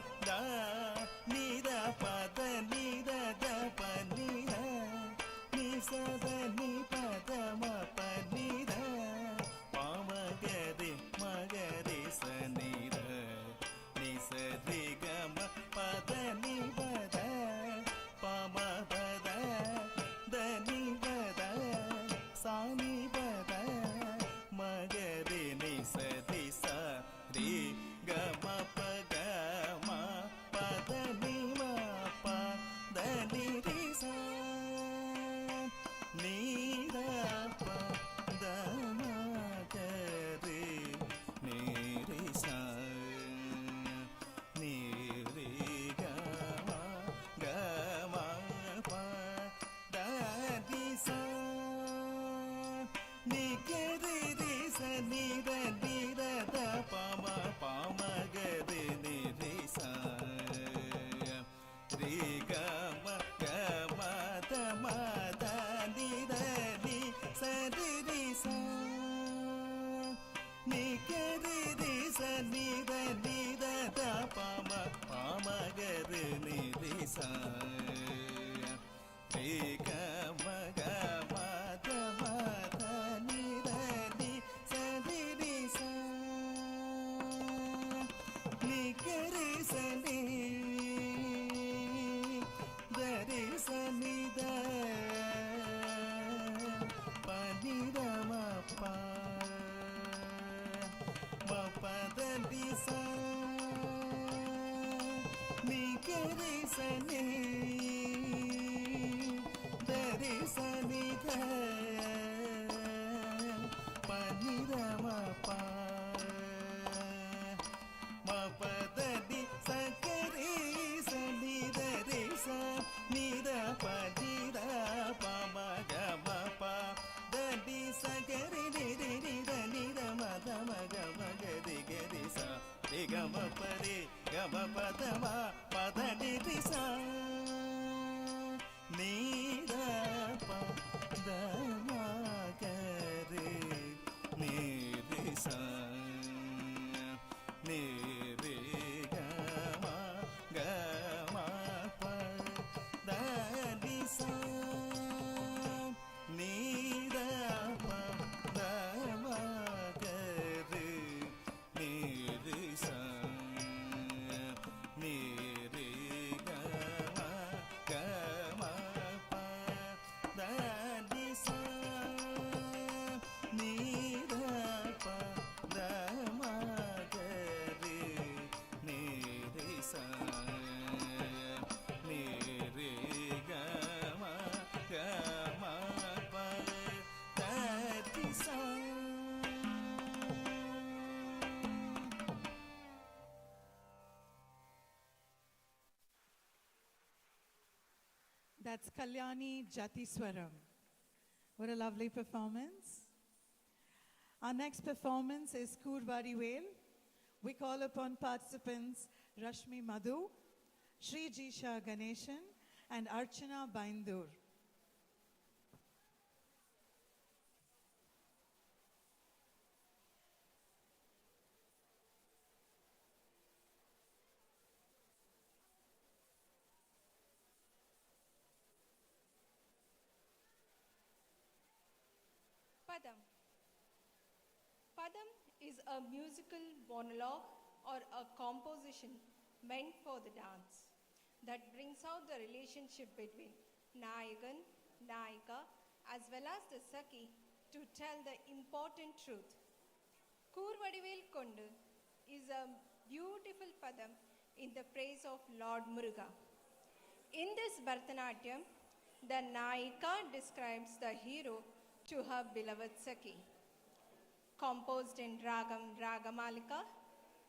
da pa da ni da pa ni da ni sa da ni pa da ma pa ni da pa ma ga re sa ni da ni sa re ga ma pa da ni pa da pa ma pa da ni pa da sa ni pa da ma ga re ni sa re ga ma pa da ni ma pa da ni re sa ni da pa da ma ga re ni re sa ni re ga ma pa da ni sa ni ga re sa ni da pa ma ga re ni re sa re ga ma da ni da ni sa re sa ni ga re sa ni da pa ma ga re ni re sa re ga ma da ni da ni sa re sa ni ga re sa ni da re sa ni da pa ni da ma pa da ni sa ni ga re sa ni da re sa ni da pa ni da ma pa da ni sa ga re sa ni da re sa ni da pa ni da pa ma pa da ni sa ga re ni da ni da ma ga re sa re ga ma pa da ma pa da ni re sa ni da pa da ma ga re ni re sa ni re ga ma pa da ni sa ni da pa da ma ga re ni re sa ni re ga ma pa da ni sa ni da pa da ma ga re ni re sa ni re ga ma pa da ni sa. That's Kalyani Jatiswaram. What a lovely performance. Our next performance is Kurvari Vel. We call upon participants Rashmi Madhu, Sri Jisha Ganeshan, and Archana Baindur. Padam. Padam is a musical monologue or a composition meant for the dance that brings out the relationship between Nayagan, Nayika, as well as the Saki to tell the important truth. Kurvadivel Kondu is a beautiful padam in the praise of Lord Muruga. In this Bharatanatyam, the Nayika describes the hero to her beloved Saki. Composed in Ragam Ragamalika,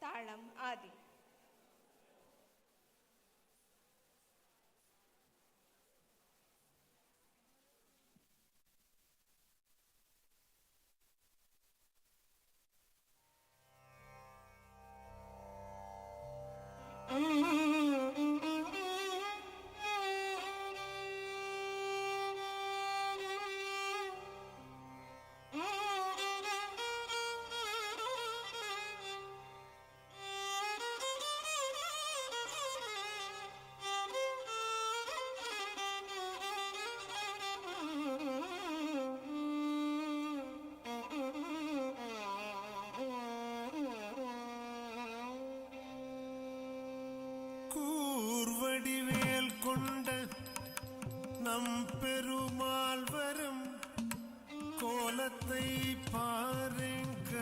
Talam Adi. கூர்வடிவேல் கொண்ட நம் பெருமாள் வரும் கோலத்தை பாருங்க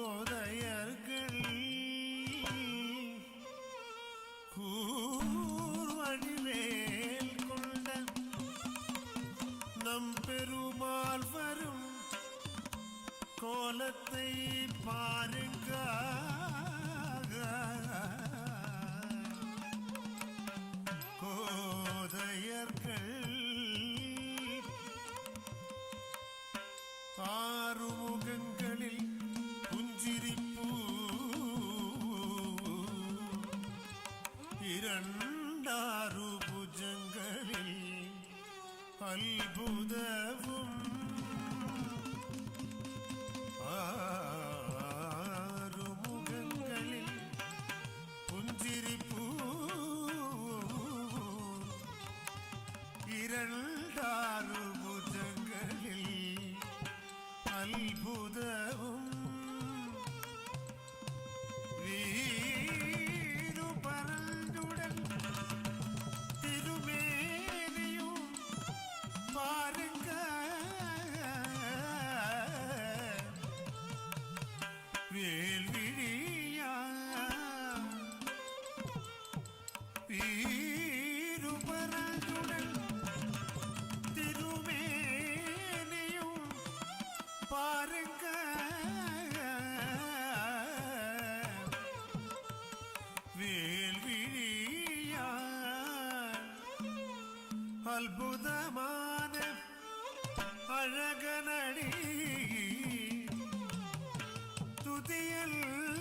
கோதையர்கள் கூர்வடிவேல் கொண்ட நம் பெருமாள் வரும் கோலத்தை பாருங்க கோதையர்கள் ஆறுமுகங்களில் புஞ்சிரிப்பூ இரண்டாறு புஜங்களில் அல்புதவும் ஆறுமுகங்களில் புஞ்சிரிப்பூ இரண்டாறு புஜங்களில் அல்புதவும் வீரு பரந்துடல் திருமேனியும் பாருங்க வேல்விழியா வீருபரந்துடல் திருமேனியும் பாருங்க வேல்விழியா அற்புதமான அழகனடி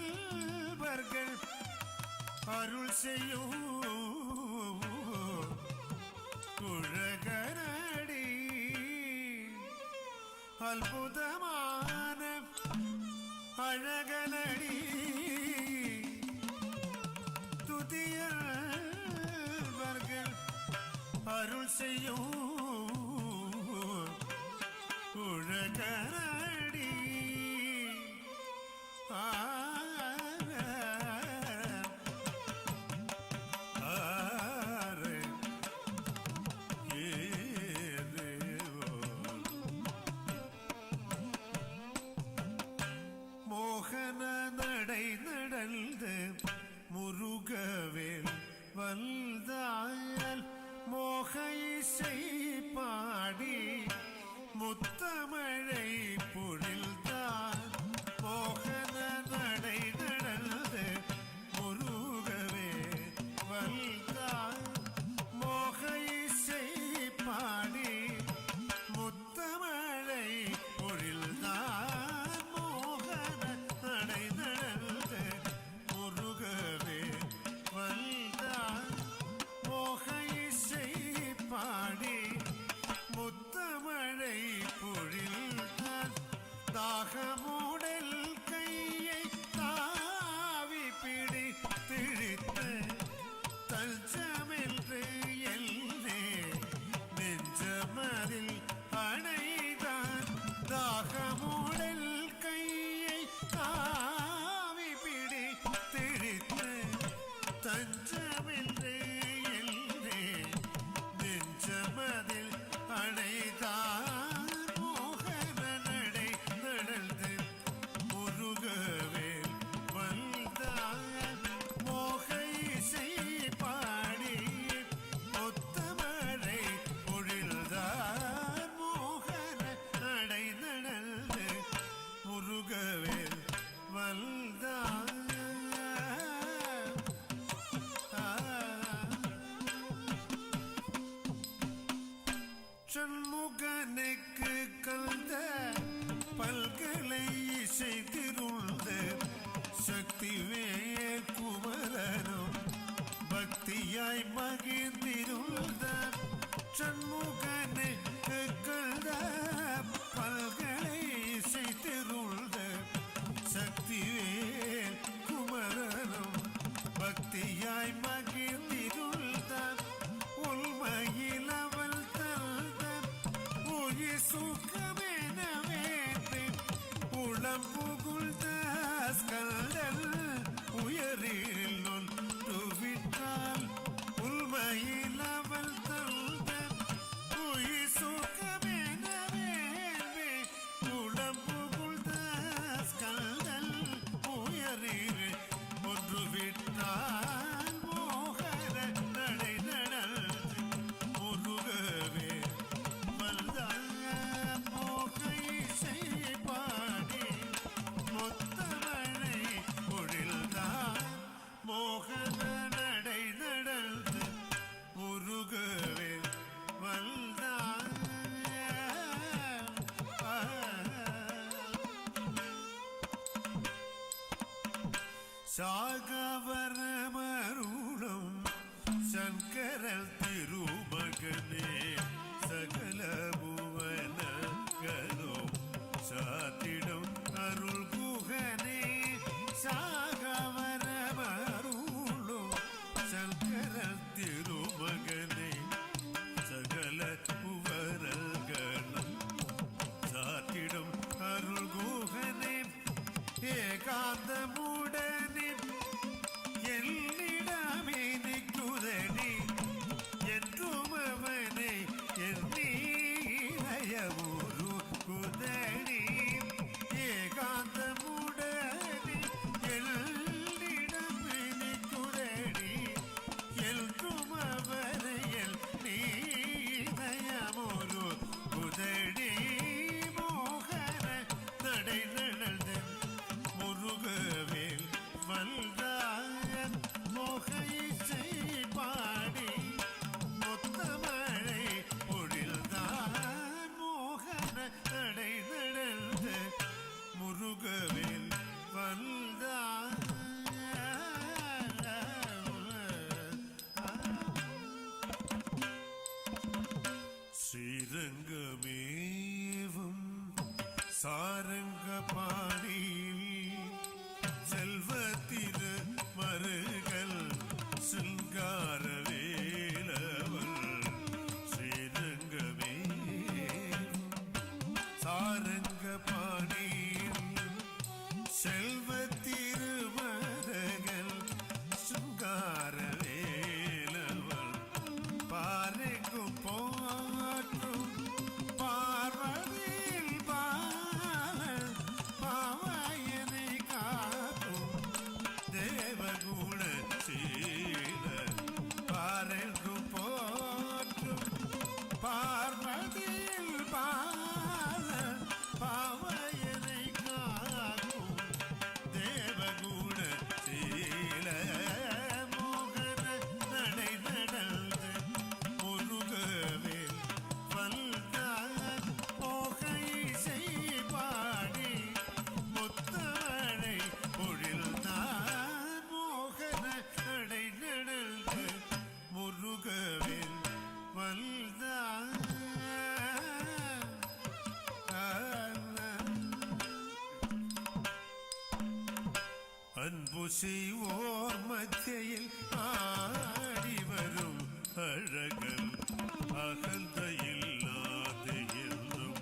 துதியல்வர்கள் அருள் செய்யும் குழகனடி அற்புதமான அழகனடி துதியல்வர்கள் அருள் செய்யும் குழகனடி மோகன நடை நடந்து முருகவேல் வந்தால் மோக இசை பாடி முத்தமழை பொழில்தான் மோகன நடை நடந்து முருகவே வந்தால் மோக இசை பாடி முத்தமழை பொழில்தான் மோகன நடை நடந்து முருகவே வந்தால் மோக இசை பாடி முத்தமழை பொழில்தான் தாகமுடல் கையை தாவி பிடி திழித்து தஞ்சம் தஞ்சமில்லை என்றே நெஞ்சமதில் அணைதான் மோகன நடை நடந்து முருகவே வந்தான் மோக இசை பாடி ஒத்தமழை பொழில்தான் மோகன நடை நடந்து முருகவே வந்தான் சண்முகனுக்கு கலந்த பல்கலை இசைத்திருந்த சக்தி குமரனும் பக்தியாய் மகிழ்ந்திருந்த சண்முகனுக்கு கலந்த பல்கலை இசைத்திருந்த சக்தி குமரனும் பக்தியாய் மகிழ்ந்திருந்த உள்மையில் அவள் தந்த உயிர் சுகமென வேண்டி உளம் புகுழ்ந்த ஸ்கந்தல் உயரில் ஒன்று விட்டால் உள்மையில் அவள் தந்த உயிர் சுகமென வேண்டி உளம் புகுழ்ந்த ஸ்கந்தல் உயரில் ஒன்று விட்டால் மோகன நடை நடந்து முருகவே வந்தான் மோக இசை பாடி மொத்தமழை பொழில்தான் மோகன நடை நடந்து முருகவே வந்தான் சாகவரமருளும் சங்கரல் திருமகனே சகல புவனங்களும் சாத்திடும் அருள் குகனே சாகவரமருளும் சங்கரல் திருமகனே சகல புவனங்களும் சாத்திடும் அருள் குகனே ஏகாந்தமுடனே என்னிடமே நிற்குதனி என்றும் அவனை எண்ணீயமுரு குதனி ஏகாந்தமுடனே என்னிடமே நிற்குதனி என்றும் அவனை எண்ணீயமுரு குதனி மோகன நடை நடந்த முருகவேல் வந்தான் மோக இசை பாடி மொத்தமழை பொழில்தான் மோகன நடை நடந்து முருகவேல் வந்தான் ஸ்ரீரங்கமேவும் சாரங்க பாடியில் செல்வத்திரு மருகல் சிங்கார வேலவல் ஸ்ரீரங்கமே சாரங்க பாடியில் செல்வத்திரு மருகல் சிங்கார வேலவல் பாறைக்கும் போற்றும் பார்வதியில் பாலன் பாவாயனை காக்கும் தேவகுண சீல பாறைக்கும் போற்றும் பார்வதியில் பாலன் பாவாயனை காக்கும் தேவகுண சீல மோகன நடை நடந்து முருகவேல் வந்தான் மோக இசை பாடி முத்தமழை பொழில்தான் மோகன நடை நடந்து முருகவேல் வந்தான் அன்பு செய்வோர் மத்தியில் ஆடி வரும் அழகல் அகந்தையில்லாத எல்லும்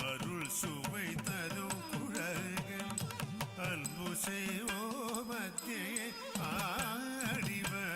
அருள் சுவை தரும் குழகல் அன்பு செய்வோர் மத்தியில் ஆடி வரும்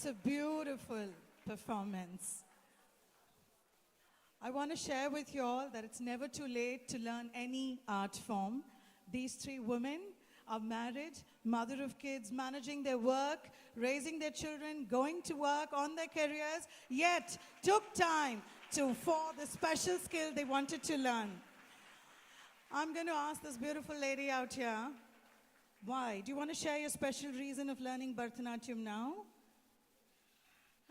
That's a beautiful performance. I want to share with you all that it's never too late to learn any art form. These three women are married, mother of kids, managing their work, raising their children, going to work on their careers, yet took time for the special skill they wanted to learn. I'm going to ask this beautiful lady out here, why? Do you want to share your special reason of learning Bharatanatyam now?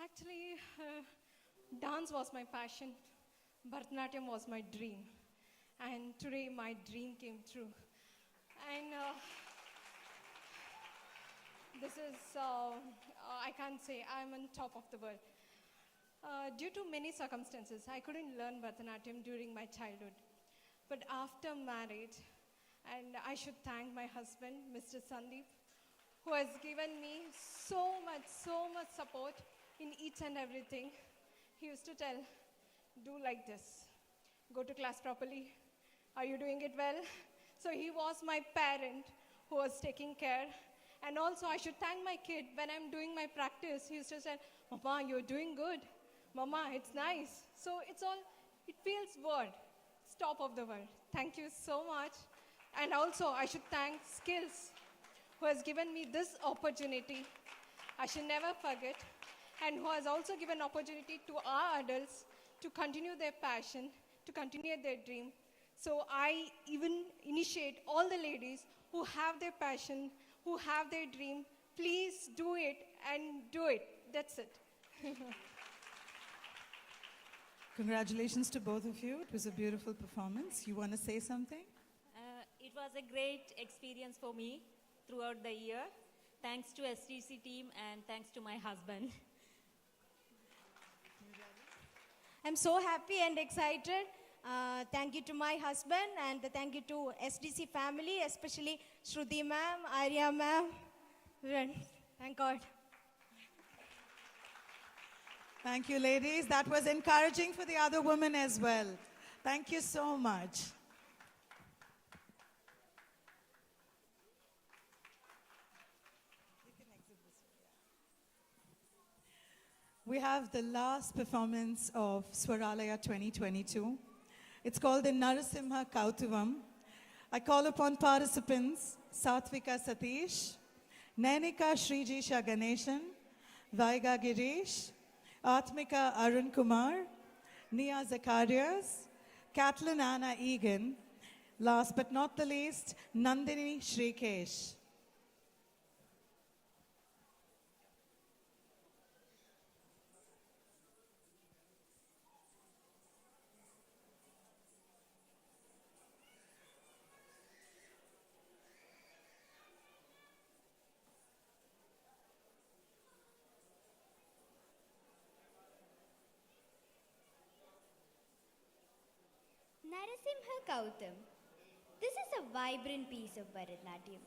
Actually, dance was my passion. Bharatanatyam was my dream. And today my dream came true. And this is, I can't say I'm on top of the world. Due to many circumstances, I couldn't learn Bharatanatyam during my childhood. But after marriage, and I should thank my husband, Mr. Sandeep, who has given me so much support in each and everything. He used to tell, do like this, go to class properly, are you doing it well? So he was my parent who was taking care. And also I should thank my kid when I'm doing my practice. He used to say, Mama, you're doing good. Mama, it's nice. So it feels good. It's top of the world. Thank you so much. And also I should thank Skills, who has given me this opportunity. I should never forget. And who has also given opportunity to our adults to continue their passion, to continue their dream. So I even initiate all the ladies who have their passion, who have their dream, please do it and do it. That's it. Congratulations to both of you. It was a beautiful performance. You want to say something? It was a great experience for me throughout the year. Thanks to STC team and thanks to my husband. I'm so happy and excited. Thank you to my husband and thank you to SDC family, especially Shruti ma'am, Arya ma'am. Thank God. Thank you, ladies. That was encouraging for the other women as well. Thank you so much. We have the last performance of Swaralaya 2022. It's called the Narasimha Kautavam. I call upon participants Satvika Satish, Nainika Srijisha Ganeshan, Vaiga Girish, Atmika Arun Kumar, Nia Zacharias, Kathleen Anna Egan, last but not the least, Nandini Shrikesh. Narasimha Kautam. This is a vibrant piece of Bharatanatyam.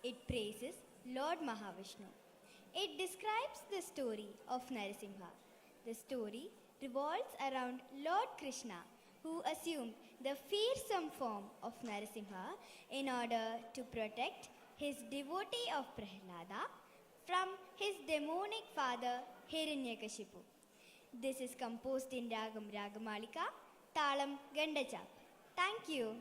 It praises Lord Mahavishnu. It describes the story of Narasimha. The story revolves around Lord Krishna, who assumed the fearsome form of Narasimha in order to protect his devotee of Prahlada from his demonic father Hiranyakashipu. This is composed in Ragam Ragamalika, Talam Gandachap. Thank you.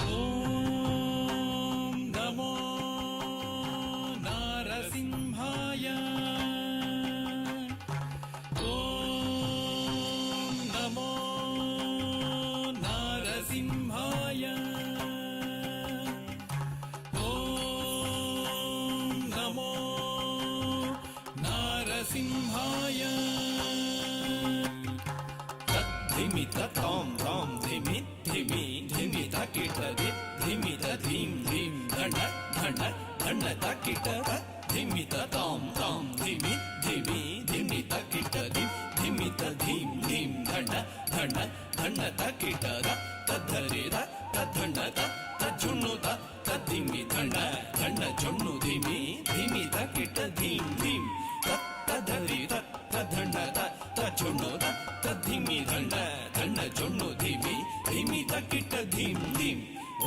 Om Namo Narasimhaya. Om Namo Narasimhaya. Om Namo Narasimhaya. Dhimita Tom Tom Dhimit Dhimi Dhimita Kita Dhimita Dhim Dhim Dhana Dhana Dhana Takita Dhimita Tom Tom Dhimit Dhimi Dhimita Kita Dhimita Dhim Dhim Dhana Dhana Dhana Takita Tadharida Tadhana Tajunnuda Tadhimi Dhana Dhana Junnu Dhimi Dhimita Kita Dhim Dhim Tadharida ಧಣ್ಣ ತ ಜೊಣ್ಣು ತ ಧಿಮಿ ಧಣ್ಣ ಧಣ್ಣ ಜೊಣ್ಣು ಧಿಮಿ ಧಿಮಿ ತಕ್ಕಿಟ್ಟ ಧೀಂ ಧೀಂ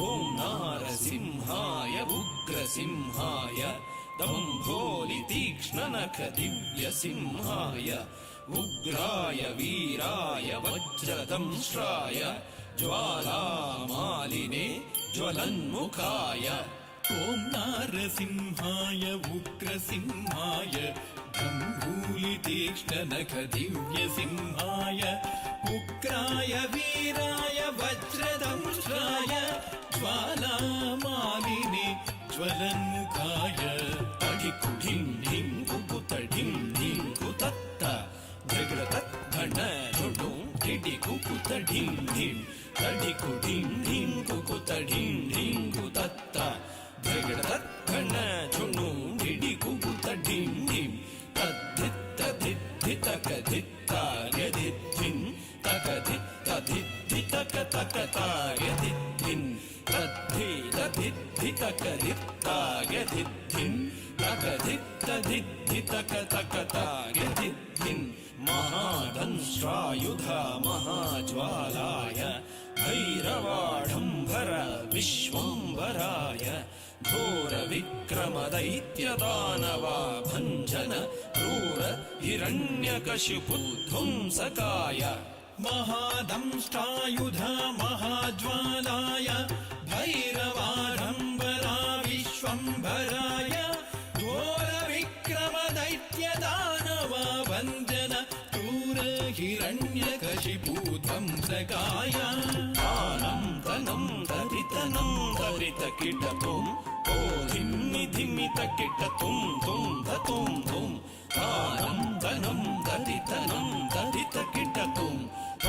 ಓಂ ನಾರಸಿಂಹಾಯ ಉಗ್ರಸಿಂಹಾಯ ದಂಭೋಲಿ ತೀಕ್ಷ್ಣನಖ ದಿವ್ಯ ಸಿಂಹಾಯ ಉಗ್ರಾಯ ವೀರಾಯ ವಜ್ರದಂಶ್ರಾಯ ಜ್ವಾಲಾಮಾಲಿನೇ ಜ್ವಲನ್ಮುಖಾಯ ಓಂ ನಾರಸಿಂಹಾಯ ಉಗ್ರಸಿಂಹಾಯ ದಂಭೂಲಿ ತೀಕ್ಷ್ಣನಖ ದಿವ್ಯ ಸಿಂಹಾಯ ಉಗ್ರಾಯ ವೀರಾಯ ವಜ್ರದಂಶ್ರಾಯ ಜ್ವಾಲಾಮಾಲಿನೇ ಜ್ವಲನ್ಮುಖಾಯ ತಡಿಕು ಢಿಂ ಢಿಂ ಕುಕುತ ಢಿಂ ಢಿಂ ಕುತತ್ತ ಝಗಳ ತತ್ ಘಣ ಝೊಡು ಢಿಡಿ ಕುಕುತ ಢಿಂ ಢಿಂ ತಡಿಕು ಢಿಂ ಢಿಂ ಕುಕುತ ಢಿಂ ಢಿಂ ಕುತತ್ತ ಝಗಳ ತತ್ ಘಣ ಝೊಡು ಢಿಡಿ ಕುಕುತ ಢಿಂ ಢಿಂ ತದ್ಧಿತ್ತ ಧಿದ್ಧಿತಕ ಧಿತ್ತಾರ್ಯ ಧಿದ್ಧಿನ್ ತಕ ಧಿತ್ತ ಧಿದ್ಧಿತಕ ತಕ ತಾರ್ಯ ಧಿದ್ಧಿನ್ ತದ್ಧೀತ ಧಿದ್ಧಿತಕ ಧಿತ್ತಾರ್ಯ ಧಿದ್ಧಿನ್ ತಕ ಧಿತ್ತ ಧಿದ್ಧಿತಕ ತಕ ತಾರ್ಯ ಧಿದ್ಧಿನ್ ಮಹಾದಂಶ್ರಾಯುಧ ಮಹಾಜ್ವಾಲಾಯ ಭೈರವಾಢಂಬರ ವಿಶ್ವಂಬರಾಯ ಘೋರ ವಿಕ್ರಮ ದೈತ್ಯ ದಾನವ ಭಂಜನ ಕ್ರೂರ ಹಿರಣ್ಯಕಶಿಪು ಧ್ವಂಸಕಾಯ ಮಹಾದಂಷ್ಟಾಯುಧ ಮಹಾಜ್ವಾಲಾಯ ಭೈರವಾಢಂಬರ ವಿಶ್ವಂಬರಾಯ ಘೋರ ವಿಕ್ರಮ ದೈತ್ಯ ದಾನವ ಭಂಜನ ಕ್ರೂರ ಹಿರಣ್ಯಕಶಿಪು ಧ್ವಂಸಕಾಯ ಆನಂದನಂ ದರಿತನಂ ದರಿತ ಕಿಟತುಂ ಓ ಧಿಮ್ಮಿ ಧಿಮ್ಮಿ ತಕಿಟತುಂ ತುಂ ಧತುಂ ತುಂ ಆನಂದನಂ ದರಿತನಂ ದರಿತ ಕಿಟತುಂ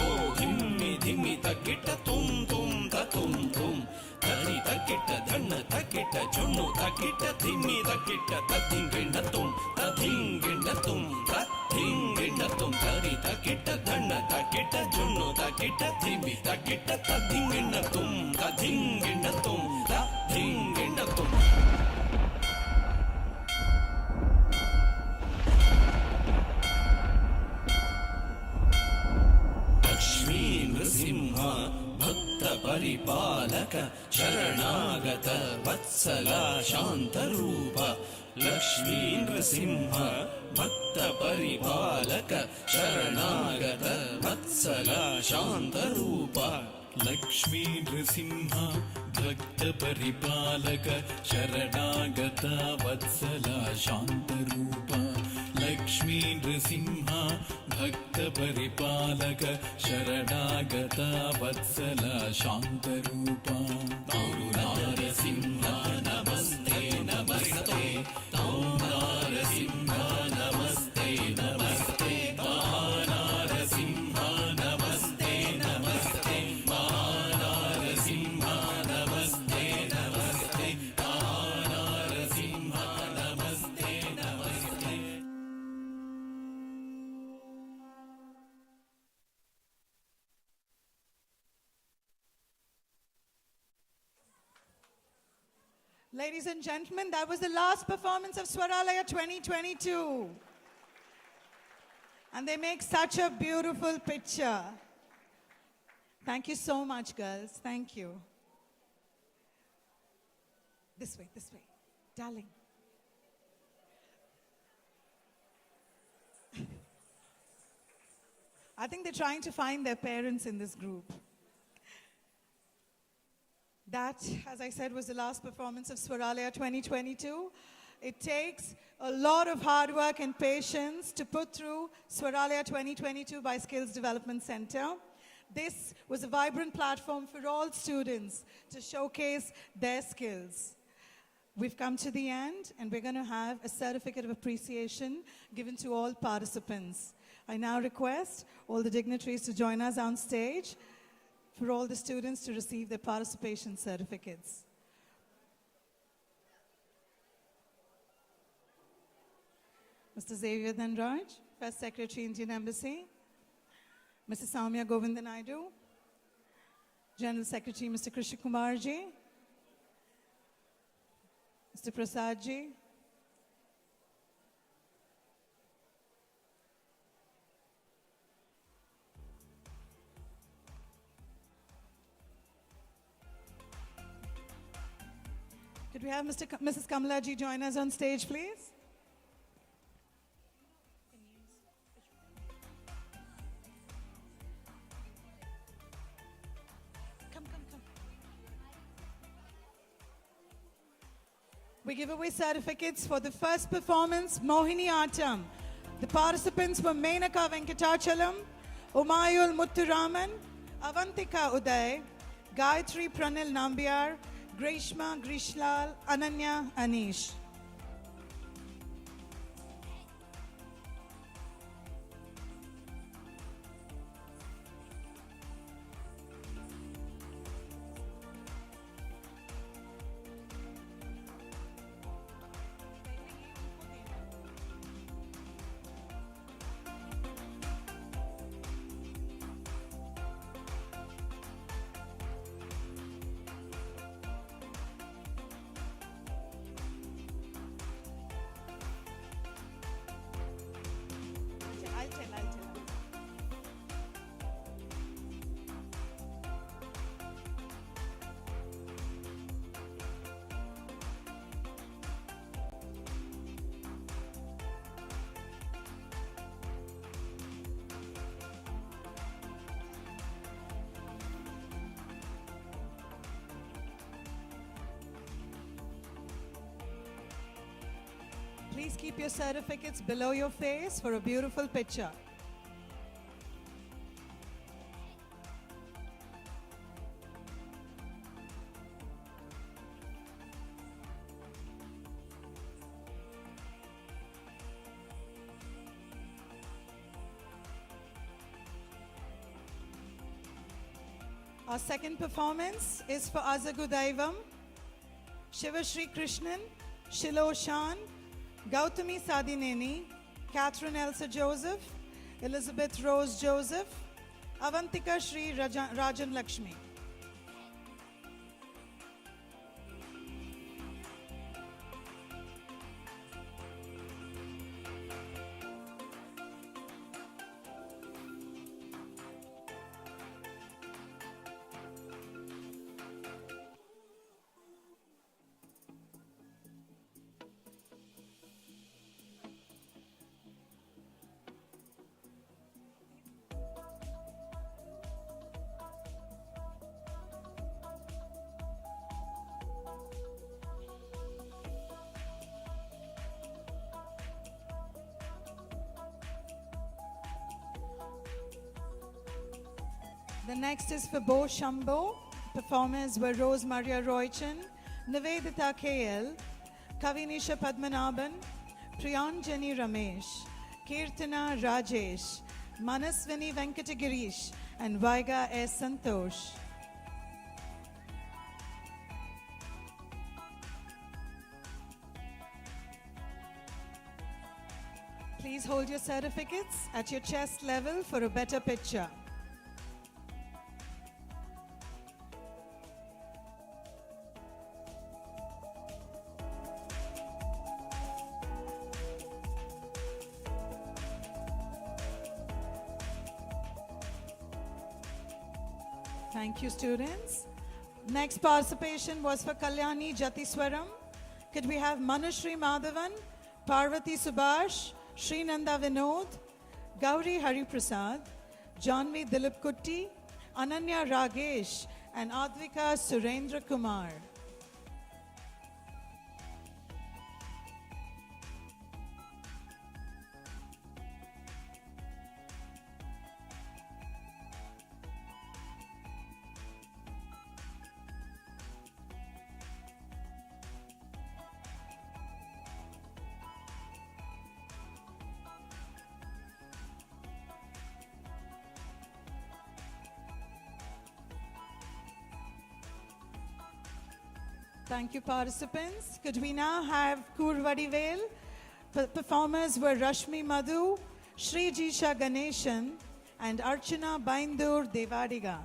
ಓ ಧಿಮ್ಮಿ ಧಿಮ್ಮಿ ತಕಿಟತುಂ ತುಂ ಧತುಂ ತುಂ ಧರಿ ತಕಿಟ ಧಣ್ಣ ತಕಿಟ ಜೊಣ್ಣು ತಕಿಟ ಧಿಮ್ಮಿ ತಕಿಟ ತದ್ದಿಂಗಿಣ್ಣತುಂ ತದ್ದಿಂಗಿಣ್ಣತುಂ ತದ್ದಿಂಗಿಣ್ಣತುಂ ಧರಿ ತಕಿಟ ಧಣ್ಣ ತಕಿಟ ಜೊಣ್ಣು ತಕಿಟ ಧಿಮ್ಮಿ ತಕಿಟ ತದ್ದಿಂಗಿಣ್ಣತುಂ ತದ್ದಿಂಗಿಣ್ಣತುಂ ತದ್ದಿಂಗಿಣ್ಣತುಂ ಲಕ್ಷ್ಮೀ ನೃಸಿಂಹ ಭಕ್ತ ಪರಿಪಾಲಕ ಶರಣಾಗತ ವತ್ಸಲ ಶಾಂತರೂಪ ಲಕ್ಷ್ಮೀ ನೃಸಿಂಹ ಭಕ್ತ ಪರಿಪಾಲಕ ಶರಣಾಗತ ವತ್ಸಲ ಶಾಂತರೂಪ ಲಕ್ಷ್ಮೀ ನೃಸಿಂಹ ಭಕ್ತ ಪರಿಪಾಲಕ ಶರಣಾಗತ ವತ್ಸಲ ಶಾಂತರೂಪ ಲಕ್ಷ್ಮೀ ನೃಸಿಂಹ ಭಕ್ತ ಪರಿಪಾಲಕ ಶರಣಾಗತ ವತ್ಸಲ ಶಾಂತರೂಪ ನಾರಸಿಂಹ ನಮಸ್ತೆ ನಮಸ್ತೆ ನಾರಸಿಂಹ ನಮಸ್ತೆ ನಮಸ್ತೆ ನಾರಸಿಂಹ ನಮಸ್ತೆ ನಮಸ್ತೆ ನಾರಸಿಂಹ ನಮಸ್ತೆ ನಮಸ್ತೆ ನಾರಸಿಂಹ ನಮಸ್ತೆ ನಮಸ್ತೆ. Ladies and gentlemen, that was the last performance of Swaralaya 2022. And they make such a beautiful picture. Thank you so much, girls. Thank you. This way, darling. I think they're trying to find their parents in this group. That, as I said, was the last performance of Swaralaya 2022. It takes a lot of hard work and patience to put through Swaralaya 2022 by Skills Development Center. This was a vibrant platform for all students to showcase their skills. We've come to the end, and we're going to have a certificate of appreciation given to all participants. I now request all the dignitaries to join us on stage for all the students to receive their participation certificates. Mr. Xavier Dhanraj, First Secretary, Indian Embassy. Mrs. Soumya Govindanaidu, General Secretary, Mr. Krishna Kumarji. Mr. Prasadji. Could we have Mrs. Kamalaji join us on stage, please? Come. We give away certificates for the first performance, Mohini Attam. The participants were Menaka Venkatachalam, Umayul Mutturaman, Avantika Uday, Gayatri Pranil Nambiar, Grishma Grishlal, Ananya Anish. I'll tell. Please keep your certificates below your face for a beautiful picture. Our second performance is for Azagudaivam, Shiva Shri Krishnan, Shilo Shan, Gautami Sadineni, Catherine Elsa Joseph, Elizabeth Rose Joseph, Avantika Shri Rajan Lakshmi. The next is for Bo Shambho. Performers were Rose Maria Roychan, Nivedita KL, Kavinisha Padmanabhan, Priyanjani Ramesh, Kirtana Rajesh, Manaswini Venkatagirish, and Vaiga S. Santosh. Please hold your certificates at your chest level for a better picture. Thank you, students. Next participation was for Kalyani Jatiswaram. Could we have Manushree Madhavan, Parvati Subhash, Srinanda Vinod, Gauri Hariprasad, Janvi Dilip Kutti, Ananya Ragesh, and Advika Surendra Kumar. Thank you, participants. Could we now have Kurvadivel? Performers were Rashmi Madhu, Sri Jisha Ganeshan, and Archana Baindur Devadiga.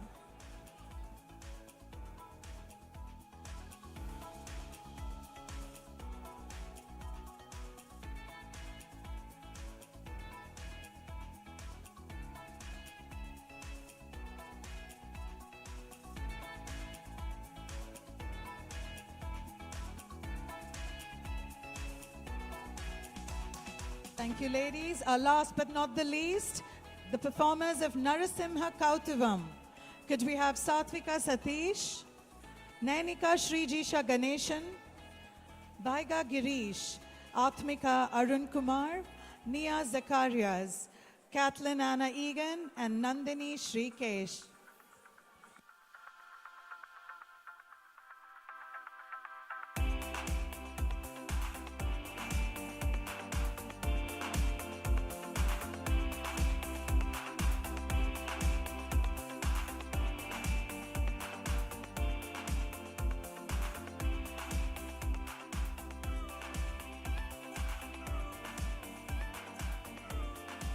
Thank you, ladies. Last but not the least, the performers of Narasimha Kautivam. Could we have Satvika Satish, Nainika Srijisha Ganeshan, Bhaiga Girish, Atmika Arun Kumar, Nia Zacharias, Kathleen Anna Egan, and Nandini Shrikesh.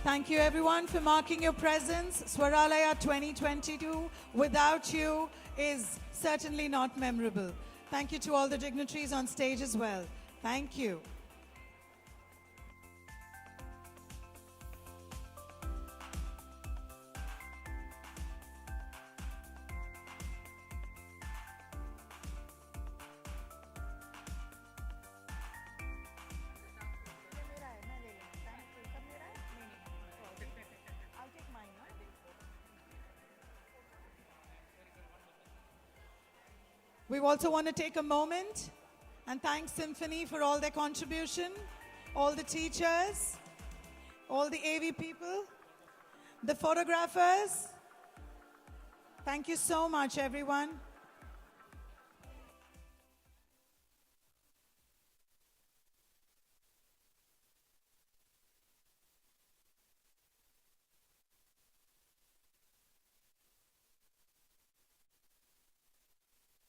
Thank you everyone for marking your presence. Swaralaya 2022 without you is certainly not memorable. Thank you to all the dignitaries on stage as well. Thank you. We also want to take a moment and thank Symphony for all their contribution, all the teachers, all the AV people, the photographers. Thank you so much, everyone.